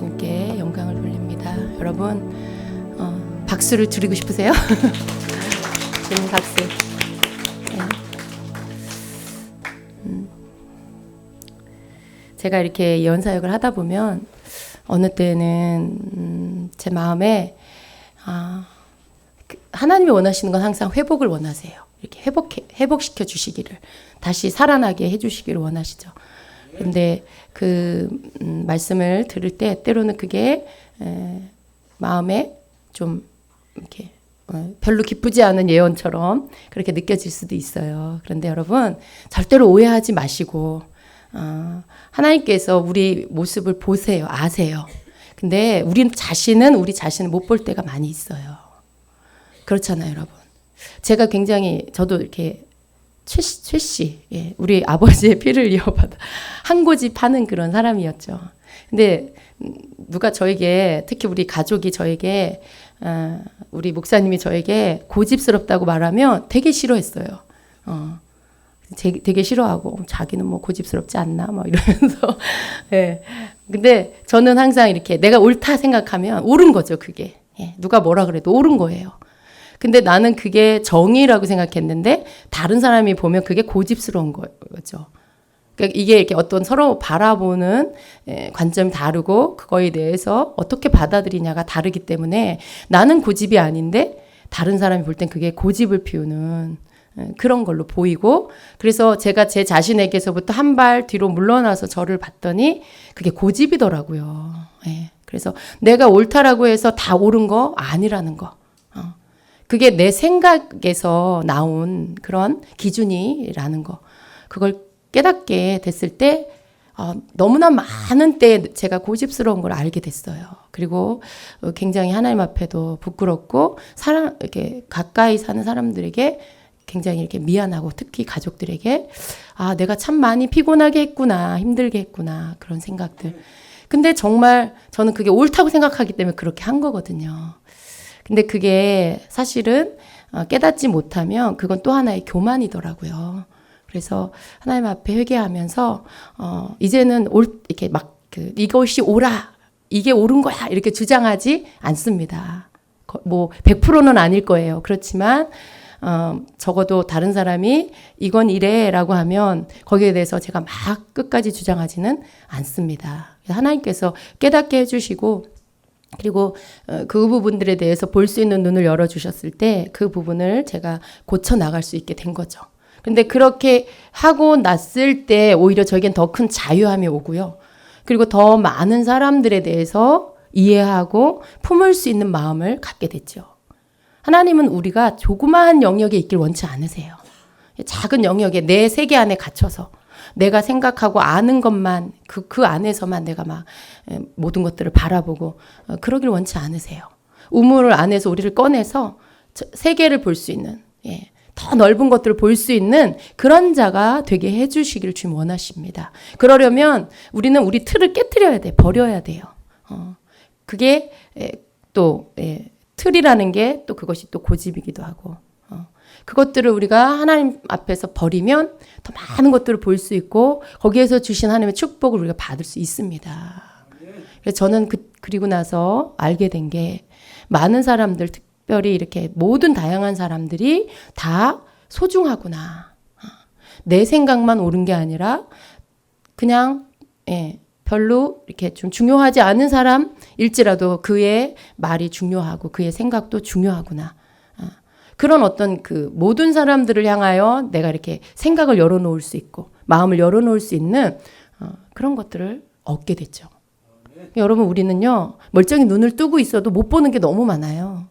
주님께 영광을 돌립니다. 여러분 박수를 드리고 싶으세요? 주님 박수. 네. 제가 이렇게 예언사역을 하다 보면 어느 때는 제 마음에 하나님이 원하시는 건 항상 회복을 원하세요. 이렇게 회복시켜 주시기를, 다시 살아나게 해주시기를 원하시죠. 근데 그 말씀을 들을 때 때로는 그게 마음에 좀 이렇게 별로 기쁘지 않은 예언처럼 그렇게 느껴질 수도 있어요. 그런데 여러분 절대로 오해하지 마시고 하나님께서 우리 모습을 보세요. 아세요. 근데 우리 자신을 못 볼 때가 많이 있어요. 그렇잖아요, 여러분. 제가 굉장히, 저도 이렇게 최씨, 예, 우리 아버지의 피를 이어받아 한 고집 하는 그런 사람이었죠. 근데 누가 저에게, 특히 우리 가족이 저에게, 우리 목사님이 저에게 고집스럽다고 말하면 되게 싫어했어요. 되게 싫어하고, 자기는 뭐 고집스럽지 않나 막 이러면서. 예. 근데 저는 항상 이렇게 내가 옳다 생각하면 옳은 거죠, 그게. 예. 누가 뭐라 그래도 옳은 거예요. 근데 나는 그게 정의라고 생각했는데 다른 사람이 보면 그게 고집스러운 거죠. 그러니까 이게 이렇게 어떤 서로 바라보는 관점이 다르고 그거에 대해서 어떻게 받아들이냐가 다르기 때문에 나는 고집이 아닌데 다른 사람이 볼 땐 그게 고집을 피우는 그런 걸로 보이고, 그래서 제가 제 자신에게서부터 한 발 뒤로 물러나서 저를 봤더니 그게 고집이더라고요. 예. 그래서 내가 옳다라고 해서 다 옳은 거 아니라는 거. 그게 내 생각에서 나온 그런 기준이라는 거. 그걸 깨닫게 됐을 때 너무나 많은 때 제가 고집스러운 걸 알게 됐어요. 그리고 굉장히 하나님 앞에도 부끄럽고 이렇게 가까이 사는 사람들에게 굉장히 이렇게 미안하고, 특히 가족들에게 내가 참 많이 피곤하게 했구나, 힘들게 했구나, 그런 생각들. 근데 정말 저는 그게 옳다고 생각하기 때문에 그렇게 한 거거든요. 근데 그게 사실은 깨닫지 못하면 그건 또 하나의 교만이더라고요. 그래서 하나님 앞에 회개하면서 이제는 이렇게 막 이것이 옳아, 이게 옳은 거야 이렇게 주장하지 않습니다. 뭐 100%는 아닐 거예요. 그렇지만 적어도 다른 사람이 이건 이래라고 하면 거기에 대해서 제가 막 끝까지 주장하지는 않습니다. 하나님께서 깨닫게 해주시고, 그리고 그 부분들에 대해서 볼 수 있는 눈을 열어주셨을 때 그 부분을 제가 고쳐 나갈 수 있게 된 거죠. 근데 그렇게 하고 났을 때 오히려 저에겐 더 큰 자유함이 오고요. 그리고 더 많은 사람들에 대해서 이해하고 품을 수 있는 마음을 갖게 됐죠. 하나님은 우리가 조그마한 영역에 있길 원치 않으세요. 작은 영역에 내 세계 안에 갇혀서 내가 생각하고 아는 것만 그 안에서만 내가 막 모든 것들을 바라보고 그러길 원치 않으세요. 우물 안에서 우리를 꺼내서 세계를 볼 수 있는, 더 넓은 것들을 볼 수 있는 그런 자가 되게 해주시기를 주님 원하십니다. 그러려면 우리는 우리 틀을 깨트려야 돼, 버려야 돼요. 그게 또 틀이라는 게 또 그것이 또 고집이기도 하고. 그것들을 우리가 하나님 앞에서 버리면 더 많은 것들을 볼 수 있고 거기에서 주신 하나님의 축복을 우리가 받을 수 있습니다. 그래서 저는 그리고 나서 알게 된 게 많은 사람들, 특별히 이렇게 모든 다양한 사람들이 다 소중하구나. 내 생각만 옳은 게 아니라 그냥 별로 이렇게 좀 중요하지 않은 사람일지라도 그의 말이 중요하고 그의 생각도 중요하구나. 그런 어떤 그 모든 사람들을 향하여 내가 이렇게 생각을 열어놓을 수 있고 마음을 열어놓을 수 있는 그런 것들을 얻게 됐죠. 여러분, 우리는요 멀쩡히 눈을 뜨고 있어도 못 보는 게 너무 많아요.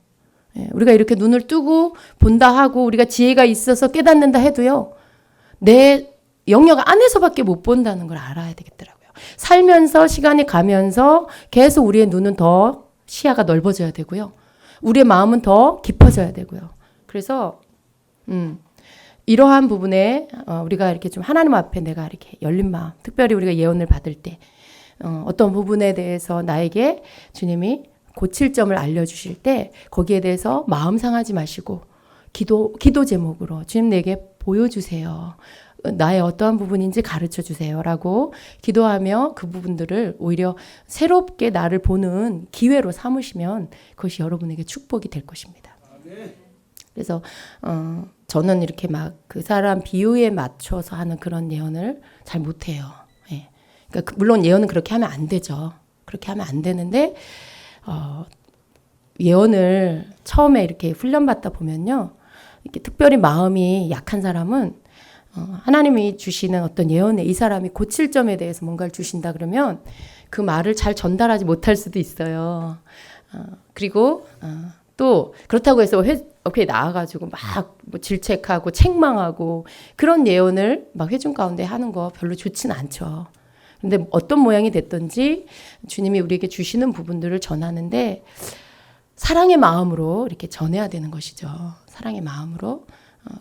우리가 이렇게 눈을 뜨고 본다 하고 우리가 지혜가 있어서 깨닫는다 해도요 내 영역 안에서밖에 못 본다는 걸 알아야 되겠더라고요. 살면서 시간이 가면서 계속 우리의 눈은 더 시야가 넓어져야 되고요. 우리의 마음은 더 깊어져야 되고요. 그래서 이러한 부분에 우리가 이렇게 좀 하나님 앞에 내가 이렇게 열린 마음, 특별히 우리가 예언을 받을 때 어떤 부분에 대해서 나에게 주님이 고칠 점을 알려주실 때 거기에 대해서 마음 상하지 마시고 기도 제목으로 주님 내게 보여주세요. 나의 어떠한 부분인지 가르쳐 주세요라고 기도하며 그 부분들을 오히려 새롭게 나를 보는 기회로 삼으시면 그것이 여러분에게 축복이 될 것입니다. 그래서 저는 이렇게 막 그 사람 비유에 맞춰서 하는 그런 예언을 잘 못해요. 예. 그러니까 물론 예언은 그렇게 하면 안 되죠. 그렇게 하면 안 되는데 예언을 처음에 이렇게 훈련받다 보면요, 이렇게 특별히 마음이 약한 사람은 하나님이 주시는 어떤 예언에 이 사람이 고칠 점에 대해서 뭔가를 주신다 그러면 그 말을 잘 전달하지 못할 수도 있어요. 그리고 또 그렇다고 해서 회에 나와가지고 막 뭐 질책하고 책망하고 그런 예언을 막 회중 가운데 하는 거 별로 좋지는 않죠. 근데 어떤 모양이 됐든지 주님이 우리에게 주시는 부분들을 전하는데 사랑의 마음으로 이렇게 전해야 되는 것이죠. 사랑의 마음으로.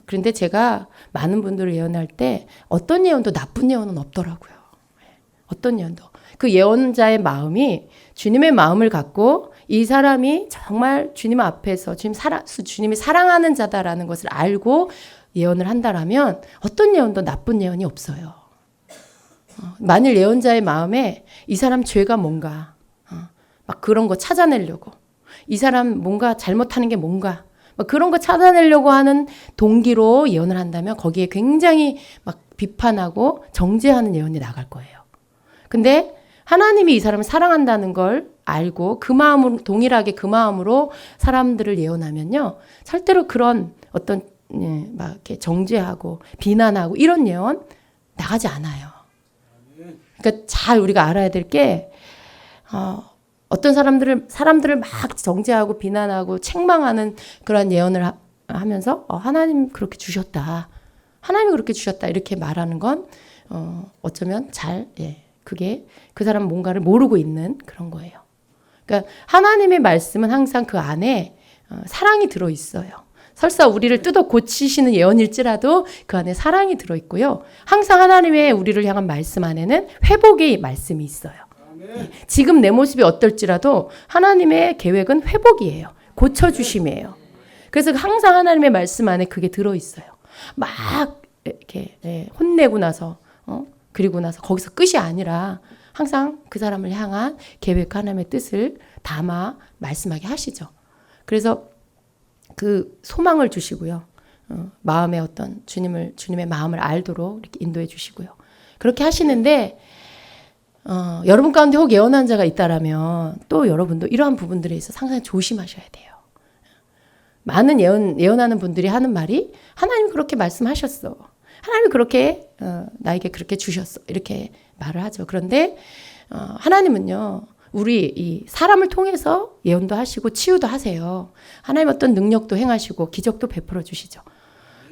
그런데 제가 많은 분들을 예언할 때 어떤 예언도 나쁜 예언은 없더라고요. 어떤 예언도. 그 예언자의 마음이 주님의 마음을 갖고 이 사람이 정말 주님 앞에서 주님이 사랑하는 자다라는 것을 알고 예언을 한다라면 어떤 예언도 나쁜 예언이 없어요. 만일 예언자의 마음에 이 사람 죄가 뭔가 막 그런 거 찾아내려고 이 사람 뭔가 잘못하는 게 뭔가 막 그런 거 찾아내려고 하는 동기로 예언을 한다면 거기에 굉장히 막 비판하고 정죄하는 예언이 나갈 거예요. 근데 하나님이 이 사람을 사랑한다는 걸 알고 그 마음으로 동일하게 그 마음으로 사람들을 예언하면요, 절대로 그런 어떤 막 이렇게 정죄하고 비난하고 이런 예언 나가지 않아요. 그러니까 잘 우리가 알아야 될 게 어떤 사람들을 막 정죄하고 비난하고 책망하는 그런 예언을 하면서 하나님 그렇게 주셨다, 하나님이 그렇게 주셨다 이렇게 말하는 건 어쩌면 그게 그 사람 뭔가를 모르고 있는 그런 거예요. 그러니까 하나님의 말씀은 항상 그 안에 사랑이 들어 있어요. 설사 우리를 뜯어 고치시는 예언일지라도 그 안에 사랑이 들어 있고요. 항상 하나님의 우리를 향한 말씀 안에는 회복의 말씀이 있어요. 지금 내 모습이 어떨지라도 하나님의 계획은 회복이에요. 고쳐주심이에요. 그래서 항상 하나님의 말씀 안에 그게 들어 있어요. 막 이렇게 혼내고 나서 그리고 나서 거기서 끝이 아니라 항상 그 사람을 향한 계획 하나님의 뜻을 담아 말씀하게 하시죠. 그래서 그 소망을 주시고요. 마음의 어떤 주님의 마음을 알도록 이렇게 인도해 주시고요. 그렇게 하시는데 여러분 가운데 혹 예언한 자가 있다라면 또 여러분도 이러한 부분들에 있어서 항상 조심하셔야 돼요. 많은 예언하는 분들이 하는 말이 하나님이 그렇게 말씀하셨어. 하나님이 그렇게 나에게 그렇게 주셨어. 이렇게 말을 하죠. 그런데 하나님은요, 우리 이 사람을 통해서 예언도 하시고 치유도 하세요. 하나님 어떤 능력도 행하시고 기적도 베풀어 주시죠.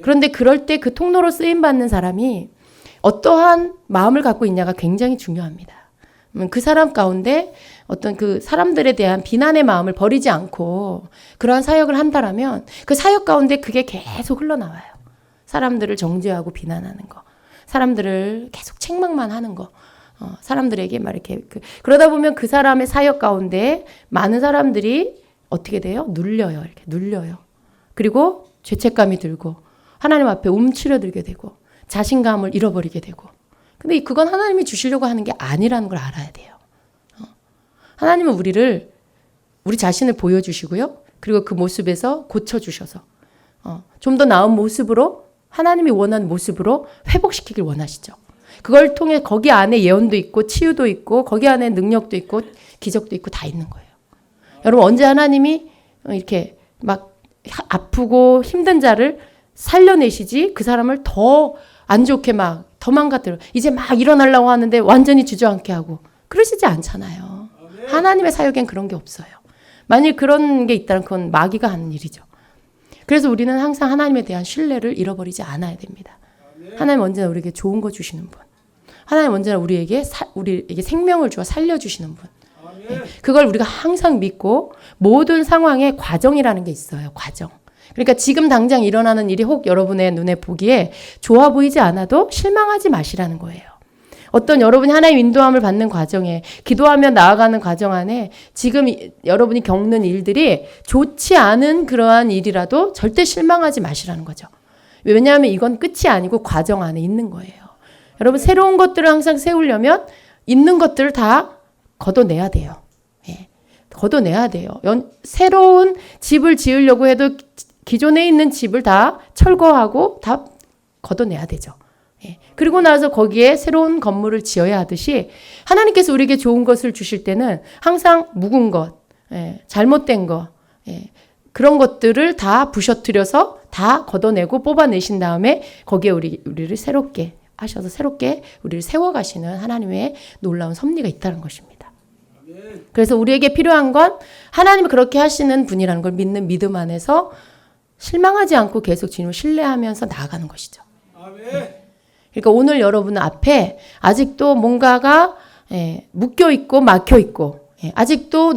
그런데 그럴 때 그 통로로 쓰임 받는 사람이 어떠한 마음을 갖고 있냐가 굉장히 중요합니다. 그 사람 가운데 어떤 그 사람들에 대한 비난의 마음을 버리지 않고 그러한 사역을 한다라면 그 사역 가운데 그게 계속 흘러나와요. 사람들을 정죄하고 비난하는 거, 사람들을 계속 책망만 하는 거, 사람들에게 막 이렇게 그러다 보면 그 사람의 사역 가운데 많은 사람들이 어떻게 돼요? 눌려요. 이렇게 눌려요. 그리고 죄책감이 들고 하나님 앞에 움츠려들게 되고 자신감을 잃어버리게 되고. 근데 그건 하나님이 주시려고 하는 게 아니라는 걸 알아야 돼요. 하나님은 우리 자신을 보여주시고요. 그리고 그 모습에서 고쳐주셔서 좀 더 나은 모습으로 하나님이 원하는 모습으로 회복시키길 원하시죠. 그걸 통해 거기 안에 예언도 있고 치유도 있고 거기 안에 능력도 있고 기적도 있고 다 있는 거예요. 여러분 언제 하나님이 이렇게 막 아프고 힘든 자를 살려내시지 그 사람을 더 안 좋게 막 더 망가뜨려 이제 막 일어나려고 하는데 완전히 주저앉게 하고 그러시지 않잖아요. 하나님의 사역엔 그런 게 없어요. 만일 그런 게 있다면 그건 마귀가 하는 일이죠. 그래서 우리는 항상 하나님에 대한 신뢰를 잃어버리지 않아야 됩니다. 하나님 언제나 우리에게 좋은 거 주시는 분. 하나님 언제나 우리에게 생명을 주어 살려주시는 분. 그걸 우리가 항상 믿고 모든 상황에 과정이라는 게 있어요. 과정. 그러니까 지금 당장 일어나는 일이 혹 여러분의 눈에 보기에 좋아 보이지 않아도 실망하지 마시라는 거예요. 어떤 여러분이 하나님 인도함을 받는 과정에 기도하며 나아가는 과정 안에 지금 여러분이 겪는 일들이 좋지 않은 그러한 일이라도 절대 실망하지 마시라는 거죠. 왜냐하면 이건 끝이 아니고 과정 안에 있는 거예요. 여러분 새로운 것들을 항상 세우려면 있는 것들을 다 걷어내야 돼요. 예. 걷어내야 돼요. 새로운 집을 지으려고 해도 기존에 있는 집을 다 철거하고 다 걷어내야 되죠. 예. 그리고 나서 거기에 새로운 건물을 지어야 하듯이 하나님께서 우리에게 좋은 것을 주실 때는 항상 묵은 것, 예. 잘못된 것, 예. 그런 것들을 다 부셔뜨려서 다 걷어내고 뽑아내신 다음에 거기에 우리를 새롭게 하셔서 새롭게 우리를 세워가시는 하나님의 놀라운 섭리가 있다는 것입니다. 그래서 우리에게 필요한 건 하나님이 그렇게 하시는 분이라는 걸 믿는 믿음 안에서 실망하지 않고 계속 주님을 신뢰하면서 나아가는 것이죠. 그러니까 오늘 여러분 앞에 아직도 뭔가가 묶여 있고 막혀 있고 아직도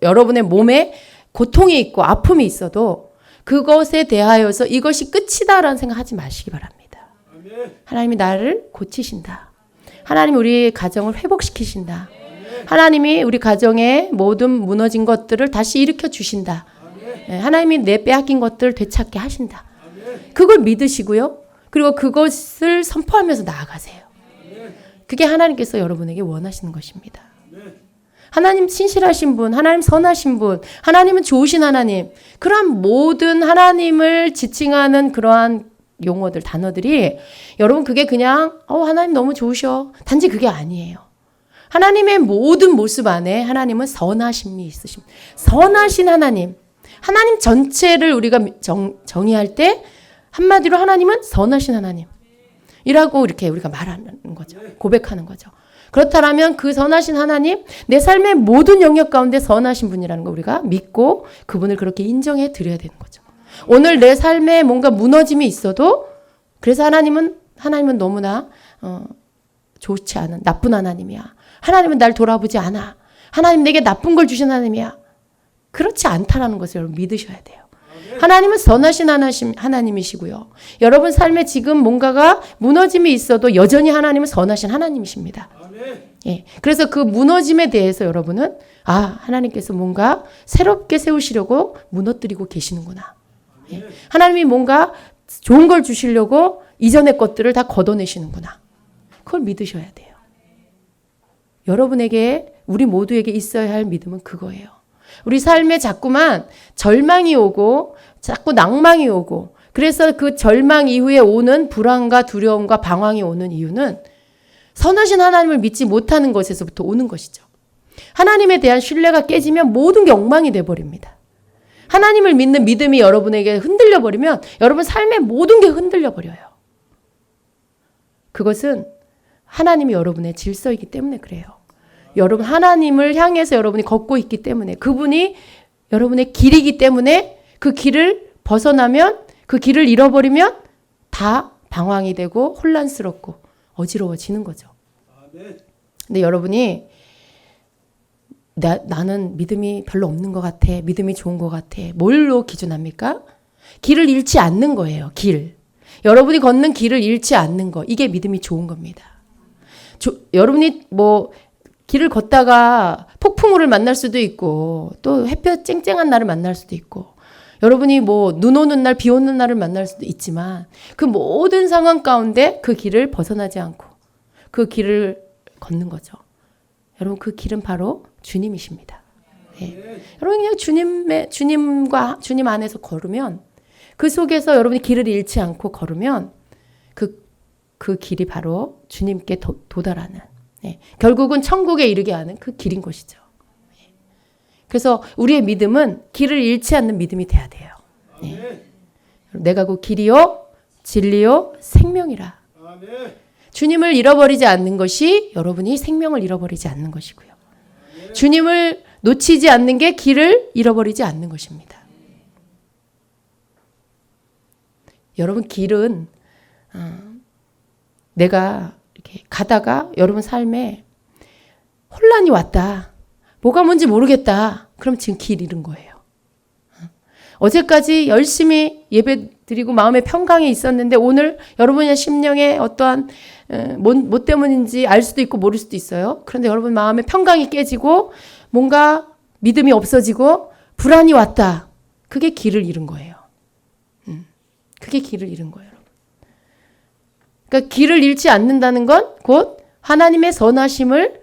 여러분의 몸에 고통이 있고 아픔이 있어도 그것에 대하여서 이것이 끝이다라는 생각하지 마시기 바랍니다. 하나님이 나를 고치신다. 하나님이 우리 가정을 회복시키신다. 하나님이 우리 가정의 모든 무너진 것들을 다시 일으켜 주신다. 하나님이 내 빼앗긴 것들을 되찾게 하신다. 그걸 믿으시고요. 그리고 그것을 선포하면서 나아가세요. 그게 하나님께서 여러분에게 원하시는 것입니다. 하나님 신실하신 분, 하나님 선하신 분, 하나님은 좋으신 하나님. 그러한 모든 하나님을 지칭하는 그러한 용어들, 단어들이 여러분 그게 그냥 하나님 너무 좋으셔. 단지 그게 아니에요. 하나님의 모든 모습 안에 하나님은 선하심이 있으십니다. 선하신 하나님. 하나님 전체를 우리가 정의할 때 한마디로 하나님은 선하신 하나님이라고 이렇게 우리가 말하는 거죠. 고백하는 거죠. 그렇다면 그 선하신 하나님, 내 삶의 모든 영역 가운데 선하신 분이라는 거 우리가 믿고 그분을 그렇게 인정해 드려야 되는 거죠. 오늘 내 삶에 뭔가 무너짐이 있어도 그래서 하나님은 너무나 좋지 않은 나쁜 하나님이야. 하나님은 날 돌아보지 않아. 하나님 내게 나쁜 걸 주신 하나님이야. 그렇지 않다라는 것을 여러분 믿으셔야 돼요. 하나님은 선하신 하나님이시고요. 여러분 삶에 지금 뭔가가 무너짐이 있어도 여전히 하나님은 선하신 하나님이십니다. 예. 그래서 그 무너짐에 대해서 여러분은 하나님께서 뭔가 새롭게 세우시려고 무너뜨리고 계시는구나. 예. 하나님이 뭔가 좋은 걸 주시려고 이전의 것들을 다 걷어내시는구나. 그걸 믿으셔야 돼요. 여러분에게 우리 모두에게 있어야 할 믿음은 그거예요. 우리 삶에 자꾸만 절망이 오고 자꾸 낭망이 오고 그래서 그 절망 이후에 오는 불안과 두려움과 방황이 오는 이유는 선하신 하나님을 믿지 못하는 것에서부터 오는 것이죠. 하나님에 대한 신뢰가 깨지면 모든 게 엉망이 돼버립니다. 하나님을 믿는 믿음이 여러분에게 흔들려 버리면 여러분 삶의 모든 게 흔들려 버려요. 그것은 하나님이 여러분의 질서이기 때문에 그래요. 여러분 하나님을 향해서 여러분이 걷고 있기 때문에 그분이 여러분의 길이기 때문에 그 길을 벗어나면 그 길을 잃어버리면 다 방황이 되고 혼란스럽고 어지러워지는 거죠. 근데 여러분이 나는 믿음이 별로 없는 것 같아. 믿음이 좋은 것 같아. 뭘로 기준합니까? 길을 잃지 않는 거예요. 길. 여러분이 걷는 길을 잃지 않는 거. 이게 믿음이 좋은 겁니다. 여러분이 길을 걷다가 폭풍우를 만날 수도 있고 또 햇볕 쨍쨍한 날을 만날 수도 있고 여러분이 눈 오는 날, 비 오는 날을 만날 수도 있지만 그 모든 상황 가운데 그 길을 벗어나지 않고 그 길을 걷는 거죠. 여러분 그 길은 바로 주님이십니다. 네. 여러분 그냥 주님 안에서 걸으면 그 속에서 여러분이 길을 잃지 않고 걸으면 그 길이 바로 주님께 도달하는 결국은 천국에 이르게 하는 그 길인 것이죠. 그래서 우리의 믿음은 길을 잃지 않는 믿음이 돼야 돼요. 내가 그 길이요 진리요 생명이라. 주님을 잃어버리지 않는 것이 여러분이 생명을 잃어버리지 않는 것이고요. 주님을 놓치지 않는 게 길을 잃어버리지 않는 것입니다. 여러분 길은 내가 이렇게 가다가 여러분 삶에 혼란이 왔다. 뭐가 뭔지 모르겠다. 그럼 지금 길 잃은 거예요. 어제까지 열심히 예배 드리고 마음의 평강이 있었는데 오늘 여러분의 심령에 어떠한 뭐 때문인지 알 수도 있고 모를 수도 있어요. 그런데 여러분 마음의 평강이 깨지고 뭔가 믿음이 없어지고 불안이 왔다. 그게 길을 잃은 거예요. 그게 길을 잃은 거예요. 여러분. 그러니까 길을 잃지 않는다는 건 곧 하나님의 선하심을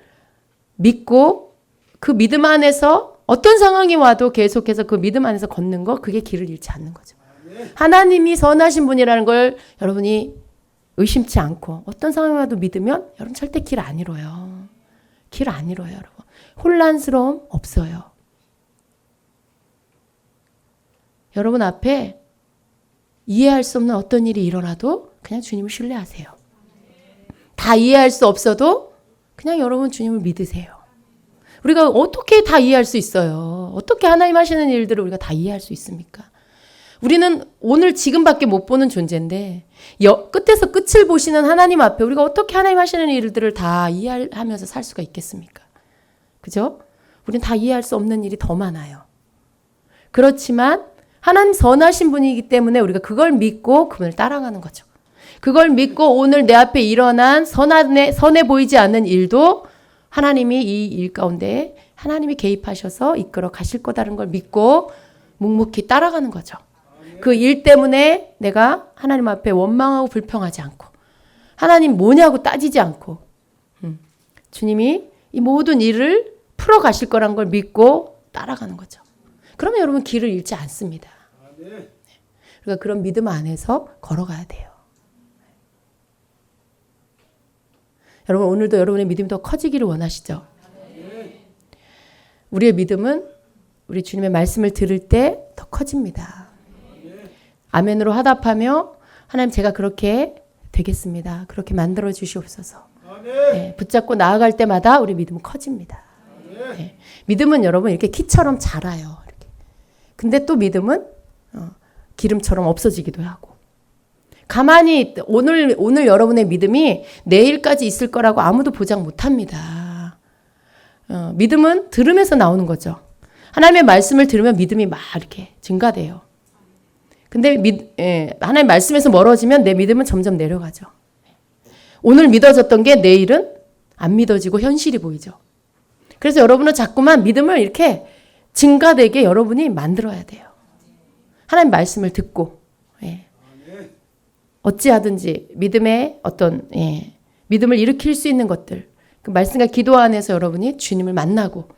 믿고 그 믿음 안에서 어떤 상황이 와도 계속해서 그 믿음 안에서 걷는 거, 그게 길을 잃지 않는 거죠. 하나님이 선하신 분이라는 걸 여러분이 의심치 않고 어떤 상황이 와도 믿으면 여러분 절대 길 안 잃어요. 길 안 잃어요, 여러분. 혼란스러움 없어요. 여러분 앞에 이해할 수 없는 어떤 일이 일어나도 그냥 주님을 신뢰하세요. 다 이해할 수 없어도 그냥 여러분 주님을 믿으세요. 우리가 어떻게 다 이해할 수 있어요? 어떻게 하나님 하시는 일들을 우리가 다 이해할 수 있습니까? 우리는 오늘 지금밖에 못 보는 존재인데 끝에서 끝을 보시는 하나님 앞에 우리가 어떻게 하나님 하시는 일들을 다 이해하면서 살 수가 있겠습니까? 그죠? 우리는 다 이해할 수 없는 일이 더 많아요. 그렇지만 하나님 선하신 분이기 때문에 우리가 그걸 믿고 그분을 따라가는 거죠. 그걸 믿고 오늘 내 앞에 일어난 선해 보이지 않는 일도 하나님이 이 일 가운데 하나님이 개입하셔서 이끌어 가실 거다라는 걸 믿고 묵묵히 따라가는 거죠. 그 일 때문에 내가 하나님 앞에 원망하고 불평하지 않고 하나님 뭐냐고 따지지 않고 주님이 이 모든 일을 풀어 가실 거란 걸 믿고 따라가는 거죠. 그러면 여러분 길을 잃지 않습니다. 그러니까 그런 믿음 안에서 걸어가야 돼요. 여러분 오늘도 여러분의 믿음이 더 커지기를 원하시죠? 우리의 믿음은 우리 주님의 말씀을 들을 때 더 커집니다. 아멘으로 화답하며 하나님 제가 그렇게 되겠습니다. 그렇게 만들어 주시옵소서. 네, 붙잡고 나아갈 때마다 우리 믿음은 커집니다. 네, 믿음은 여러분 이렇게 키처럼 자라요. 이렇게. 근데 또 믿음은 기름처럼 없어지기도 하고. 가만히 오늘 여러분의 믿음이 내일까지 있을 거라고 아무도 보장 못합니다. 믿음은 들으면서 나오는 거죠. 하나님의 말씀을 들으면 믿음이 막 이렇게 증가돼요. 근데 하나님 말씀에서 멀어지면 내 믿음은 점점 내려가죠. 오늘 믿어졌던 게 내일은 안 믿어지고 현실이 보이죠. 그래서 여러분은 자꾸만 믿음을 이렇게 증가되게 여러분이 만들어야 돼요. 하나님 말씀을 듣고 어찌하든지 믿음의 어떤 믿음을 일으킬 수 있는 것들 그 말씀과 기도 안에서 여러분이 주님을 만나고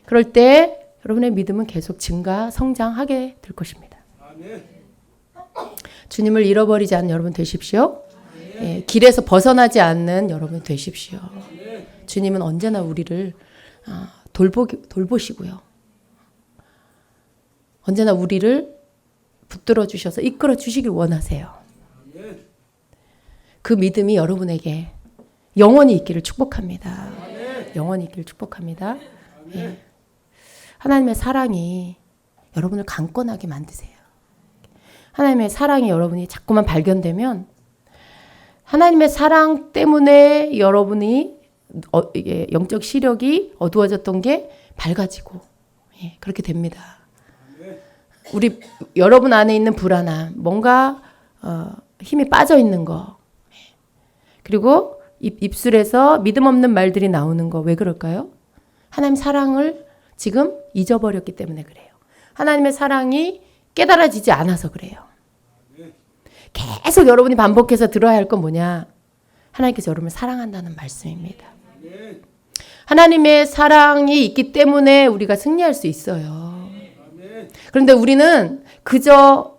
그럴 때 여러분의 믿음은 계속 증가 성장하게 될 것입니다. 주님을 잃어버리지 않는 여러분 되십시오. 길에서 벗어나지 않는 여러분 되십시오. 주님은 언제나 우리를 돌보시고요. 언제나 우리를 붙들어 주셔서 이끌어 주시길 원하세요. 그 믿음이 여러분에게 영원히 있기를 축복합니다. 영원히 있기를 축복합니다. 하나님의 사랑이 여러분을 강건하게 만드세요. 하나님의 사랑이 여러분이 자꾸만 발견되면 하나님의 사랑 때문에 여러분이 영적 시력이 어두워졌던 게 밝아지고 그렇게 됩니다. 우리 여러분 안에 있는 불안함, 뭔가 힘이 빠져 있는 거, 그리고 입술에서 믿음 없는 말들이 나오는 거 왜 그럴까요? 하나님 사랑을 지금 잊어버렸기 때문에 그래요. 하나님의 사랑이 깨달아지지 않아서 그래요. 계속 여러분이 반복해서 들어야 할 건 뭐냐? 하나님께서 여러분을 사랑한다는 말씀입니다. 하나님의 사랑이 있기 때문에 우리가 승리할 수 있어요. 그런데 우리는 그저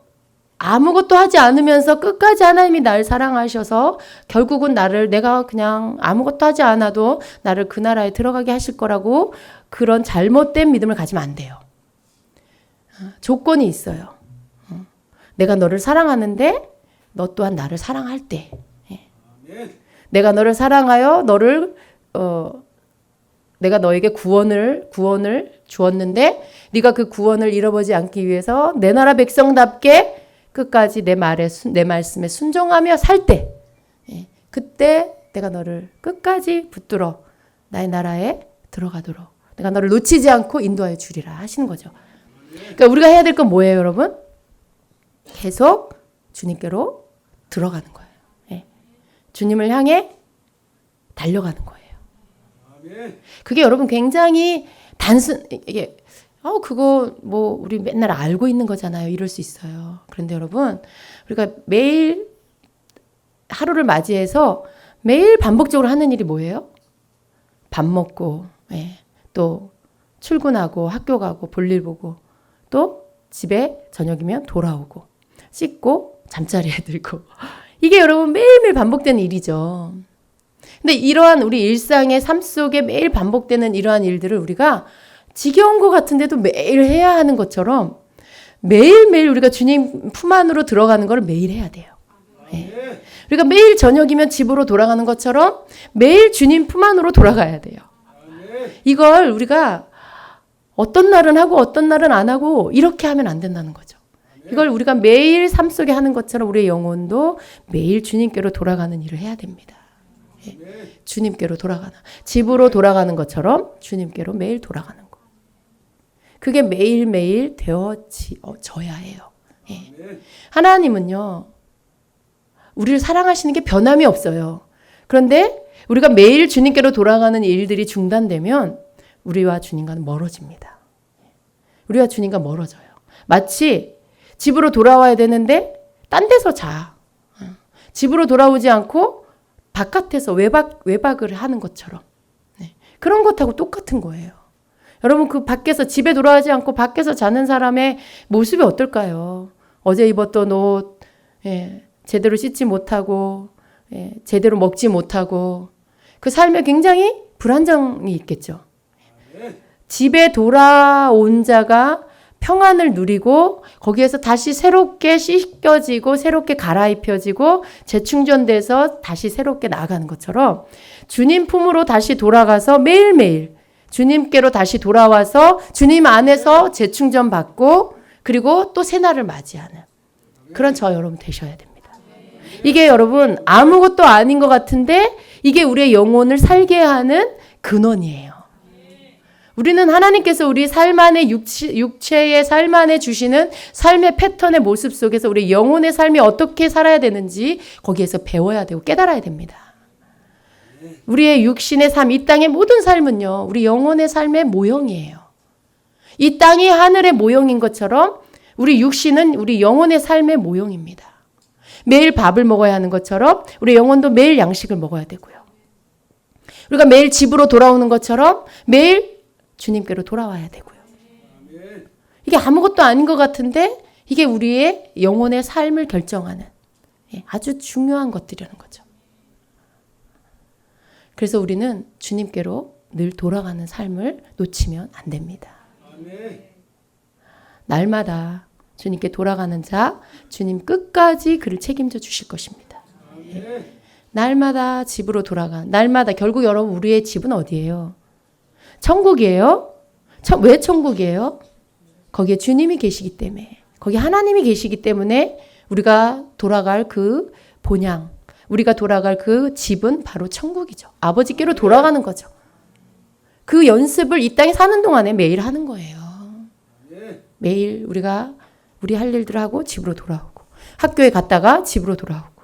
아무것도 하지 않으면서 끝까지 하나님이 나를 사랑하셔서 결국은 내가 그냥 아무것도 하지 않아도 나를 그 나라에 들어가게 하실 거라고 그런 잘못된 믿음을 가지면 안 돼요. 조건이 있어요. 내가 너를 사랑하는데 너 또한 나를 사랑할 때 내가 너를 사랑하여 내가 너에게 구원을 주었는데 네가 그 구원을 잃어버리지 않기 위해서 내 나라 백성답게 끝까지 내 말씀에 순종하며 살 때 그때 내가 너를 끝까지 붙들어 나의 나라에 들어가도록 내가 너를 놓치지 않고 인도하여 주리라 하시는 거죠. 그러니까 우리가 해야 될 건 뭐예요, 여러분? 계속 주님께로 들어가는 거예요. 주님을 향해 달려가는 거예요. 그게 여러분 굉장히 이게 그거 뭐 우리 맨날 알고 있는 거잖아요. 이럴 수 있어요. 그런데 여러분 우리가 매일 하루를 맞이해서 매일 반복적으로 하는 일이 뭐예요? 밥 먹고, 예. 또 출근하고 학교 가고 볼일 보고 또 집에 저녁이면 돌아오고 씻고 잠자리에 들고 이게 여러분 매일매일 반복되는 일이죠. 근데 이러한 우리 일상의 삶 속에 매일 반복되는 이러한 일들을 우리가 지겨운 것 같은데도 매일 해야 하는 것처럼 매일매일 우리가 주님 품 안으로 들어가는 걸 매일 해야 돼요. 예. 우리가 매일 저녁이면 집으로 돌아가는 것처럼 매일 주님 품 안으로 돌아가야 돼요. 이걸 우리가 어떤 날은 하고 어떤 날은 안 하고 이렇게 하면 안 된다는 거죠. 이걸 우리가 매일 삶 속에 하는 것처럼 우리의 영혼도 매일 주님께로 돌아가는 일을 해야 됩니다. 예. 주님께로 돌아가는, 집으로 돌아가는 것처럼 주님께로 매일 돌아가는 거. 그게 매일매일 되어져야 해요. 예. 하나님은요, 우리를 사랑하시는 게 변함이 없어요. 그런데 우리가 매일 주님께로 돌아가는 일들이 중단되면 우리와 주님과는 멀어집니다. 우리와 주님과 멀어져요. 마치 집으로 돌아와야 되는데 딴 데서 자. 집으로 돌아오지 않고 바깥에서 외박을 하는 것처럼. 네. 그런 것하고 똑같은 거예요. 여러분 그 밖에서 집에 돌아오지 않고 밖에서 자는 사람의 모습이 어떨까요? 어제 입었던 옷 예, 제대로 씻지 못하고 예, 제대로 먹지 못하고 그 삶에 굉장히 불안정이 있겠죠. 집에 돌아온 자가 평안을 누리고 거기에서 다시 새롭게 씻겨지고 새롭게 갈아입혀지고 재충전돼서 다시 새롭게 나아가는 것처럼 주님 품으로 다시 돌아가서 매일매일 주님께로 다시 돌아와서 주님 안에서 재충전 받고 그리고 또 새날을 맞이하는 그런 저 여러분 되셔야 됩니다. 이게 여러분 아무것도 아닌 것 같은데 이게 우리의 영혼을 살게 하는 근원이에요. 우리는 하나님께서 우리 삶 안에 육체의 삶 안에 주시는 삶의 패턴의 모습 속에서 우리 영혼의 삶이 어떻게 살아야 되는지 거기에서 배워야 되고 깨달아야 됩니다. 우리의 육신의 삶, 이 땅의 모든 삶은요. 우리 영혼의 삶의 모형이에요. 이 땅이 하늘의 모형인 것처럼 우리 육신은 우리 영혼의 삶의 모형입니다. 매일 밥을 먹어야 하는 것처럼 우리 영혼도 매일 양식을 먹어야 되고요. 우리가 매일 집으로 돌아오는 것처럼 매일 주님께로 돌아와야 되고요. 이게 아무것도 아닌 것 같은데 이게 우리의 영혼의 삶을 결정하는 아주 중요한 것들이라는 거죠. 그래서 우리는 주님께로 늘 돌아가는 삶을 놓치면 안 됩니다. 날마다 주님께 돌아가는 자, 주님 끝까지 그를 책임져 주실 것입니다. 날마다 집으로 돌아가. 날마다 결국 여러분 우리의 집은 어디예요? 천국이에요. 왜 천국이에요? 거기에 주님이 계시기 때문에 거기 하나님이 계시기 때문에 우리가 돌아갈 그 본향 우리가 돌아갈 그 집은 바로 천국이죠. 아버지께로 돌아가는 거죠. 그 연습을 이 땅에 사는 동안에 매일 하는 거예요. 매일 우리가 우리 할 일들 하고 집으로 돌아오고 학교에 갔다가 집으로 돌아오고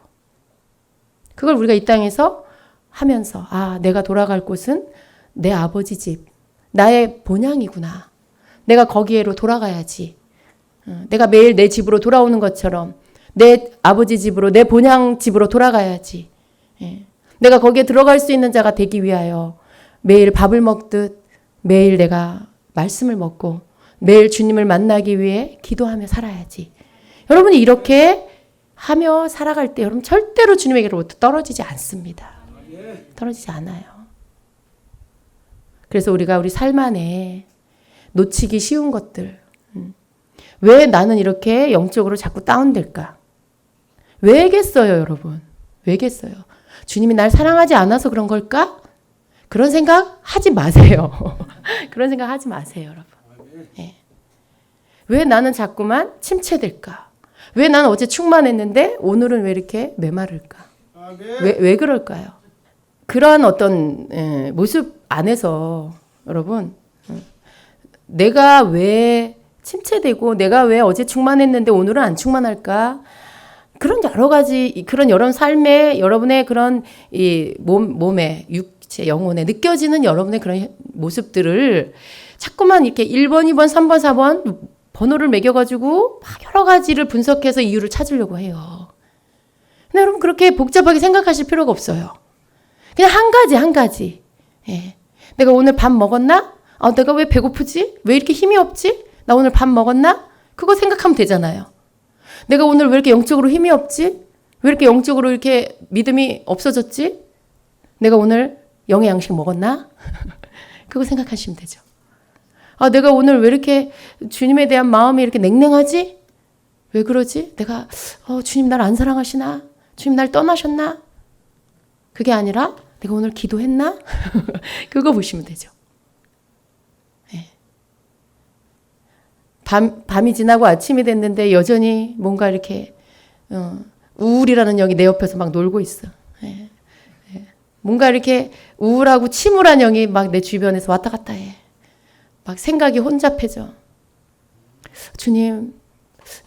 그걸 우리가 이 땅에서 하면서 내가 돌아갈 곳은 내 아버지 집, 나의 본향이구나. 내가 거기에로 돌아가야지. 내가 매일 내 집으로 돌아오는 것처럼 내 아버지 집으로, 내 본향 집으로 돌아가야지. 내가 거기에 들어갈 수 있는 자가 되기 위하여 매일 밥을 먹듯 매일 내가 말씀을 먹고 매일 주님을 만나기 위해 기도하며 살아야지. 여러분이 이렇게 하며 살아갈 때 여러분 절대로 주님에게로부터 떨어지지 않습니다. 떨어지지 않아요. 그래서 우리가 우리 삶 안에 놓치기 쉬운 것들. 왜 나는 이렇게 영적으로 자꾸 다운될까? 왜겠어요, 여러분? 왜겠어요? 주님이 날 사랑하지 않아서 그런 걸까? 그런 생각 하지 마세요. 그런 생각 하지 마세요, 여러분. 네. 왜 나는 자꾸만 침체될까? 왜 나는 어제 충만했는데 오늘은 왜 이렇게 메마를까? 왜 그럴까요? 그러한 어떤 모습 안에서 여러분 내가 왜 침체되고 내가 왜 어제 충만했는데 오늘은 안 충만할까? 그런 여러 가지 그런 여러 삶에 여러분의 그런 이 몸에 육체 영혼에 느껴지는 여러분의 그런 모습들을 자꾸만 이렇게 1번, 2번, 3번, 4번 번호를 매겨가지고 막 여러 가지를 분석해서 이유를 찾으려고 해요. 근데 여러분 그렇게 복잡하게 생각하실 필요가 없어요. 그냥 한 가지. 예. 내가 오늘 밥 먹었나? 내가 왜 배고프지? 왜 이렇게 힘이 없지? 나 오늘 밥 먹었나? 그거 생각하면 되잖아요. 내가 오늘 왜 이렇게 영적으로 힘이 없지? 왜 이렇게 영적으로 이렇게 믿음이 없어졌지? 내가 오늘 영의 양식 먹었나? 그거 생각하시면 되죠. 내가 오늘 왜 이렇게 주님에 대한 마음이 이렇게 냉랭하지? 왜 그러지? 내가 주님 날 안 사랑하시나? 주님 날 떠나셨나? 그게 아니라 내가 오늘 기도했나? 그거 보시면 되죠. 네. 밤이 지나고 아침이 됐는데 여전히 뭔가 이렇게 우울이라는 영이 내 옆에서 막 놀고 있어. 네. 네. 뭔가 이렇게 우울하고 침울한 영이 막 내 주변에서 왔다 갔다 해. 막 생각이 혼잡해져. 주님,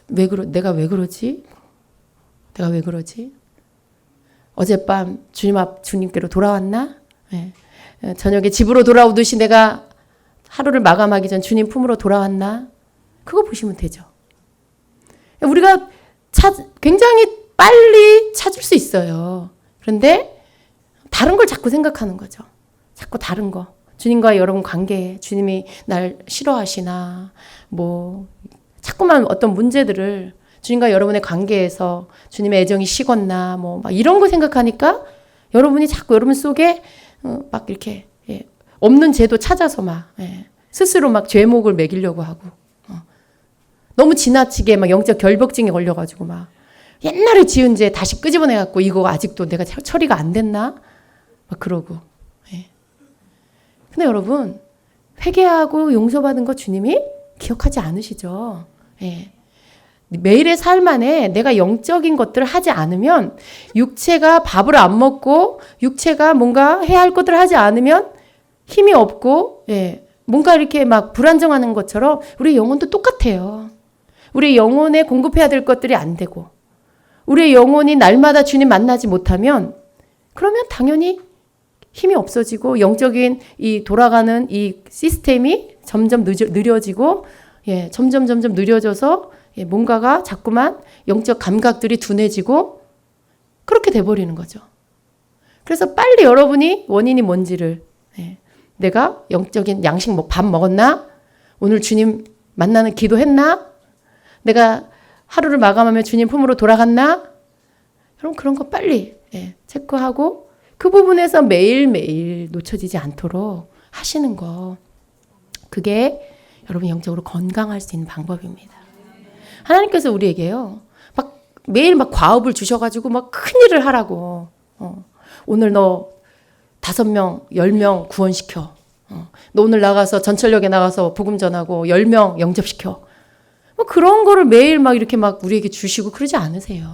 내가 왜 그러지? 내가 왜 그러지? 어젯밤 주님께로 돌아왔나? 네. 저녁에 집으로 돌아오듯이 내가 하루를 마감하기 전 주님 품으로 돌아왔나? 그거 보시면 되죠. 우리가 굉장히 빨리 찾을 수 있어요. 그런데 다른 걸 자꾸 생각하는 거죠. 자꾸 다른 거. 주님과 여러분 관계, 주님이 날 싫어하시나, 자꾸만 어떤 문제들을 주님과 여러분의 관계에서 주님의 애정이 식었나, 막 이런 거 생각하니까 여러분이 자꾸 여러분 속에 막 이렇게 없는 죄도 찾아서 스스로 막 죄목을 매기려고 하고, 너무 지나치게 막 영적 결벽증에 걸려가지고 막 옛날에 지은 죄 다시 끄집어내갖고 이거 아직도 내가 처리가 안 됐나? 막 그러고. 근데 여러분, 회개하고 용서받은 거 주님이 기억하지 않으시죠? 매일의 삶 안에 내가 영적인 것들을 하지 않으면, 육체가 밥을 안 먹고 육체가 뭔가 해야 할 것들을 하지 않으면 힘이 없고 뭔가 이렇게 막 불안정하는 것처럼 우리 영혼도 똑같아요. 우리 영혼에 공급해야 될 것들이 안 되고, 우리의 영혼이 날마다 주님 만나지 못하면, 그러면 당연히 힘이 없어지고 영적인 이 돌아가는 이 시스템이 점점 느려지고 점점 느려져서 뭔가가 자꾸만 영적 감각들이 둔해지고 그렇게 돼버리는 거죠. 그래서 빨리 여러분이 원인이 뭔지를 내가 영적인 양식 밥 먹었나? 오늘 주님 만나는 기도했나? 내가 하루를 마감하며 주님 품으로 돌아갔나? 그럼 그런 거 빨리 체크하고 그 부분에서 매일매일 놓쳐지지 않도록 하시는 거, 그게 여러분 영적으로 건강할 수 있는 방법입니다. 하나님께서 우리에게요, 막 매일 막 과업을 주셔가지고 막 큰일을 하라고. 오늘 너 5명, 10명 구원시켜. 너 오늘 나가서 전철역에 나가서 복음 전하고 10명 영접시켜. 그런 거를 매일 막 이렇게 막 우리에게 주시고 그러지 않으세요.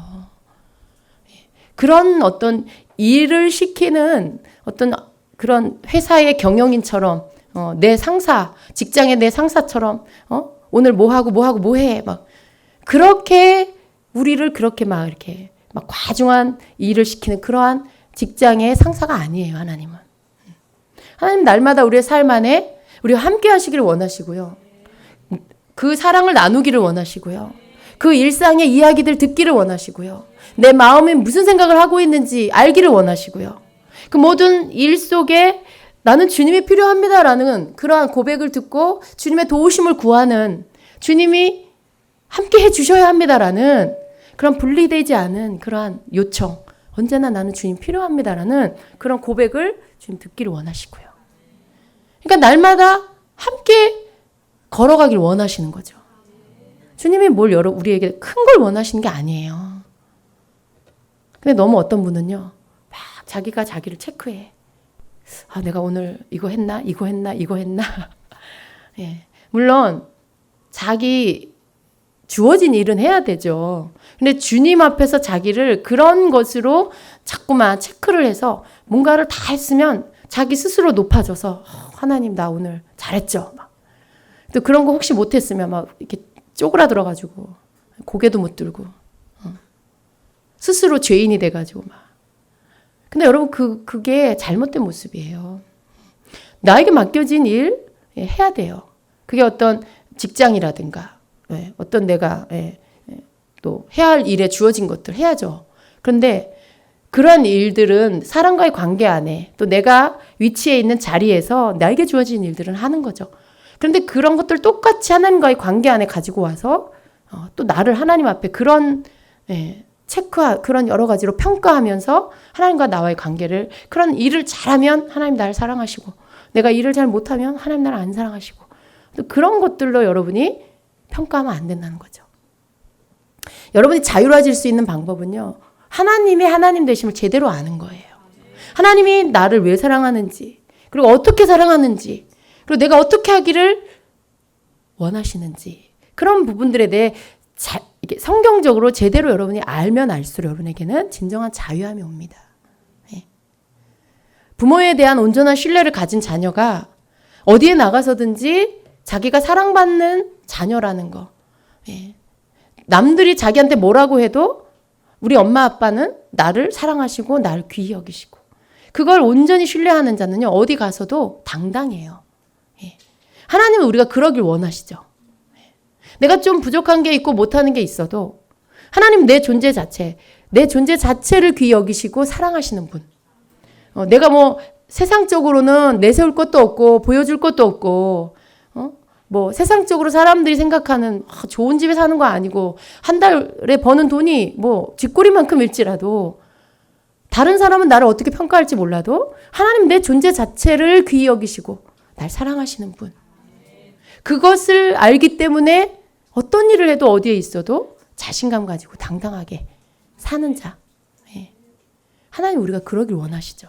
그런 어떤 일을 시키는 어떤 그런 회사의 경영인처럼, 내 상사, 직장의 내 상사처럼, 오늘 뭐 해. 막, 그렇게, 우리를 그렇게 막 이렇게, 막 과중한 일을 시키는 그러한 직장의 상사가 아니에요, 하나님은. 하나님 날마다 우리의 삶 안에 우리와 함께 하시기를 원하시고요. 그 사랑을 나누기를 원하시고요. 그 일상의 이야기들 듣기를 원하시고요. 내 마음이 무슨 생각을 하고 있는지 알기를 원하시고요. 그 모든 일 속에 나는 주님이 필요합니다라는 그러한 고백을 듣고 주님의 도우심을 구하는, 주님이 함께 해주셔야 합니다라는 그런 분리되지 않은 그러한 요청, 언제나 나는 주님 필요합니다라는 그런 고백을 주님 듣기를 원하시고요. 그러니까 날마다 함께 걸어가길 원하시는 거죠. 주님이 우리에게 큰 걸 원하시는 게 아니에요. 근데 너무 어떤 분은요, 막 자기가 자기를 체크해. 내가 오늘 이거 했나? 물론 자기 주어진 일은 해야 되죠. 근데 주님 앞에서 자기를 그런 것으로 자꾸만 체크를 해서 뭔가를 다 했으면 자기 스스로 높아져서 하나님 나 오늘 잘했죠. 또 그런 거 혹시 못했으면 막 이렇게 쪼그라들어가지고 고개도 못 들고 스스로 죄인이 돼가지고 막. 근데 여러분 그게 잘못된 모습이에요. 나에게 맡겨진 일 해야 돼요. 그게 어떤 직장이라든가 어떤 내가 또 해야 할 일에 주어진 것들 해야죠. 그런데 그런 일들은 사람과의 관계 안에 또 내가 위치해 있는 자리에서 나에게 주어진 일들은 하는 거죠. 그런데 그런 것들 똑같이 하나님과의 관계 안에 가지고 와서 또 나를 하나님 앞에 그런 그런 여러 가지로 평가하면서 하나님과 나와의 관계를, 그런 일을 잘하면 하나님 나를 사랑하시고 내가 일을 잘 못하면 하나님 나를 안 사랑하시고, 또 그런 것들로 여러분이 평가하면 안 된다는 거죠. 여러분이 자유로워질 수 있는 방법은요, 하나님의 하나님 되심을 제대로 아는 거예요. 하나님이 나를 왜 사랑하는지, 그리고 어떻게 사랑하는지, 그리고 내가 어떻게 하기를 원하시는지, 그런 부분들에 대해 이게 성경적으로 제대로 여러분이 알면 알수록 여러분에게는 진정한 자유함이 옵니다. 부모에 대한 온전한 신뢰를 가진 자녀가 어디에 나가서든지 자기가 사랑받는 자녀라는 거. 남들이 자기한테 뭐라고 해도 우리 엄마 아빠는 나를 사랑하시고 나를 귀히 여기시고, 그걸 온전히 신뢰하는 자는요, 어디 가서도 당당해요. 하나님은 우리가 그러길 원하시죠. 내가 좀 부족한 게 있고 못하는 게 있어도 하나님 내 존재 자체를 귀히 여기시고 사랑하시는 분. 내가 뭐 세상적으로는 내세울 것도 없고 보여줄 것도 없고, 뭐 세상적으로 사람들이 생각하는 좋은 집에 사는 거 아니고 한 달에 버는 돈이 뭐 쥐꼬리만큼일지라도, 다른 사람은 나를 어떻게 평가할지 몰라도 하나님 내 존재 자체를 귀히 여기시고 날 사랑하시는 분. 그것을 알기 때문에 어떤 일을 해도 어디에 있어도 자신감 가지고 당당하게 사는 자. 하나님 우리가 그러길 원하시죠.